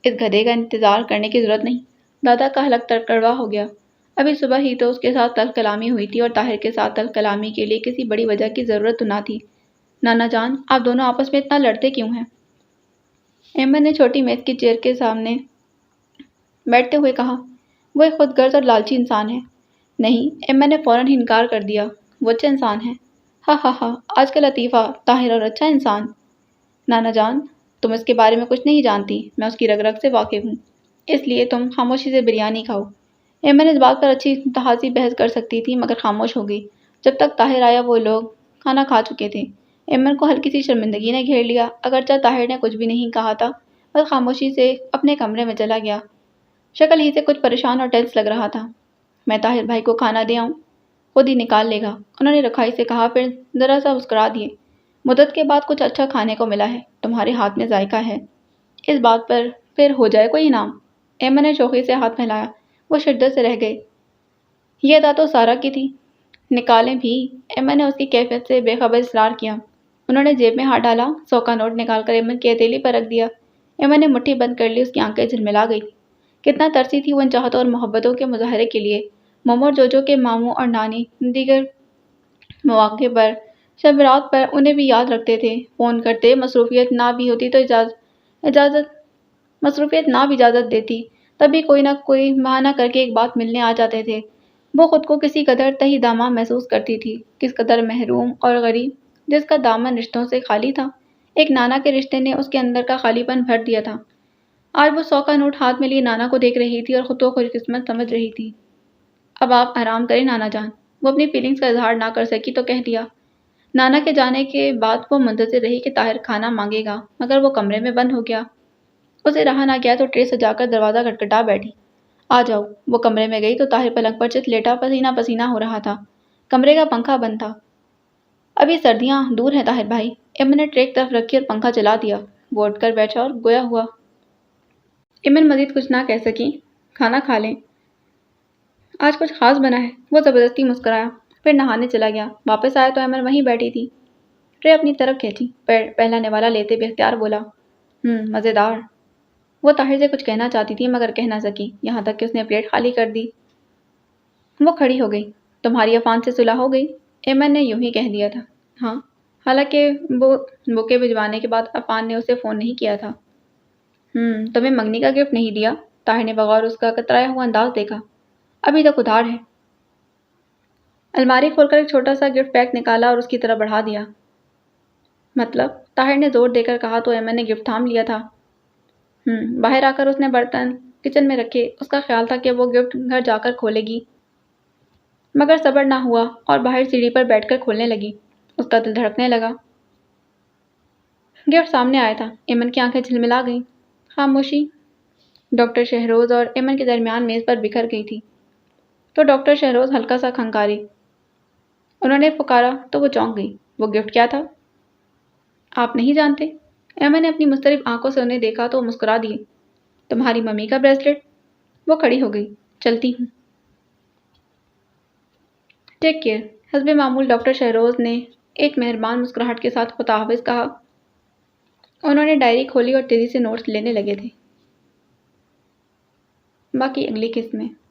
اس گدھے کا انتظار کرنے کی ضرورت نہیں۔ دادا کا حلق کڑوا ہو گیا۔ ابھی صبح ہی تو اس کے ساتھ تلخ کلامی ہوئی تھی اور طاہر کے ساتھ تلخ کلامی کے لیے کسی بڑی وجہ کی ضرورت تو نہ تھی۔ نانا جان، آپ دونوں آپس میں اتنا لڑتے کیوں ہیں؟ ایمن نے چھوٹی میز کی چیئر کے سامنے بیٹھتے ہوئے کہا۔ وہ ایک خود غرض اور لالچی انسان ہے۔ نہیں، ایمن نے فوراً ہی انکار کر دیا، وہ اچھا انسان ہے۔ ہاں ہاں ہاں، آج کا لطیفہ، طاہر اور اچھا انسان۔ نانا جان، تم اس کے بارے میں کچھ نہیں جانتی، میں اس کی رگ رگ سے واقف ہوں، اس لیے تم خاموشی سے بریانی کھاؤ۔ ایمن اس بات پر اچھی خاصی بحث کر سکتی تھی مگر خاموش ہو گئی۔ جب تک طاہر آیا وہ لوگ کھانا کھا چکے تھے۔ ایمن کو ہلکی سی شرمندگی نے گھیر لیا، اگرچہ طاہر نے کچھ بھی نہیں کہا تھا، بس خاموشی سے اپنے کمرے میں چلا گیا۔ شکل ہی سے کچھ پریشان اور ٹینس لگ رہا تھا۔ میں طاہر بھائی کو کھانا دے آؤں؟ خود ہی نکال لے گا، انہوں نے رکھائی سے کہا، پھر ذرا سا مسکرا دیے۔ مدت کے بعد کچھ اچھا کھانے کو ملا ہے، تمہارے ہاتھ میں ذائقہ ہے، اس بات پر پھر ہو جائے کوئی انعام۔ ایمن نے شوخی سے ہاتھ پھیلایا، وہ شدت سے رہ گئے۔ یہ ادا تو سارا کی تھی۔ نکالیں بھی؟ ایمن نے اس کی کیفیت سے بے خبر اصرار کیا۔ انہوں نے جیب میں ہاتھ ڈالا، 100 کا نوٹ نکال کر ایمن کی ہتھیلی پر رکھ دیا۔ ایمن نے مٹھی بند کر لی، اس کی آنکھیں جھلملا گئی۔ کتنا ترسی تھی وہ ان چاہتوں اور محبتوں کے مظاہرے کے لیے۔ مومو اور جوجو کے ماموں اور نانی دیگر مواقع پر، شب رات پر انہیں بھی یاد رکھتے تھے، فون کرتے، مصروفیت نہ بھی اجازت دیتی، تب بھی کوئی نہ کوئی بہانہ کر کے ایک بات ملنے آ جاتے تھے۔ وہ خود کو کسی قدر تہی دامہ محسوس کرتی تھی، کس قدر محروم اور غریب، جس کا دامن رشتوں سے خالی تھا۔ ایک نانا کے رشتے نے اس کے اندر کا خالی پن بھر دیا تھا۔ آج وہ 100 کا نوٹ ہاتھ میں لیے نانا کو دیکھ رہی تھی اور خود کو خوش قسمت سمجھ رہی تھی۔ اب آپ آرام کریں نانا جان، وہ اپنی فیلنگز کا اظہار نہ کر سکی تو کہہ دیا۔ نانا کے جانے کے بعد وہ منتظر رہی کہ طاہر کھانا مانگے گا، مگر وہ کمرے میں بند ہو گیا۔ اسے رہا نہ گیا تو ٹرے سجا کر دروازہ کھٹکھٹا بیٹھی۔ آ جاؤ۔ وہ کمرے میں گئی تو طاہر پلنگ پر چت لیٹا پسینہ پسینہ ہو رہا تھا۔ کمرے کا پنکھا بند تھا۔ ابھی سردیاں دور ہیں طاہر بھائی۔ ایمن نے ٹرے ایک طرف رکھی اور پنکھا چلا دیا۔ وہ اٹھ کر بیٹھا اور گویا ہوا۔ ایمن مزید کچھ نہ کہہ سکی۔ کھانا کھا لیں، آج کچھ خاص بنا ہے؟ وہ زبردستی مسکرایا، پھر نہانے چلا گیا۔ واپس آیا تو ایمن وہیں بیٹھی تھی۔ ٹرے اپنی طرف کھینچی، پہلا نوالا لیتے بے اختیار بولا، مزیدار۔ وہ طاہر سے کچھ کہنا چاہتی تھی مگر کہہ نہ سکی، یہاں تک کہ اس نے پلیٹ خالی کر دی۔ وہ کھڑی ہو گئی۔ تمہاری عفان سے صلح ہو گئی؟ ایمن نے یوں ہی کہہ دیا تھا۔ ہاں، حالانکہ وہ بوکے بھجوانے کے بعد عفان نے اسے فون نہیں کیا تھا۔ تمہیں منگنی کا گفٹ نہیں دیا؟ طاہر نے بغور اس کا کترایا ہوا انداز دیکھا۔ ابھی تک ادھار ہے۔ الماری کھول کر ایک چھوٹا سا گفٹ پیک نکالا اور اس کی طرف بڑھا دیا۔ مطلب؟ طاہر نے زور دے کر کہا تو ایمن نے گفٹ تھام لیا تھا۔ باہر آ کر اس نے برتن کچن میں رکھے۔ اس کا خیال تھا کہ وہ گفٹ گھر جا کر کھولے گی، مگر صبر نہ ہوا اور باہر سیڑھی پر بیٹھ کر کھولنے لگی۔ اس کا دل دھڑکنے لگا۔ گفٹ سامنے آیا تھا۔ ایمن کی آنکھیں جھلملا گئیں۔ خاموشی ڈاکٹر شہروز اور ایمن کے درمیان میز پر بکھر گئی تھی تو ڈاکٹر شہروز ہلکا سا کھنکاری۔ انہوں نے پکارا تو وہ چونک گئی۔ وہ گفٹ کیا تھا؟ آپ نہیں جانتے؟ ایمن نے اپنی مضطرب آنکھوں سے انہیں دیکھا تو وہ مسکرا دیے۔ تمہاری ممی کا بریسلیٹ؟ وہ کھڑی ہو گئی۔ چلتی ہوں۔ Take care. حسب معمول ڈاکٹر شہروز نے ایک مہربان مسکراہٹ کے ساتھ خدا حافظ کہا۔ انہوں نے ڈائری کھولی اور تیزی سے نوٹس لینے لگے تھے۔ باقی اگلی قسط میں۔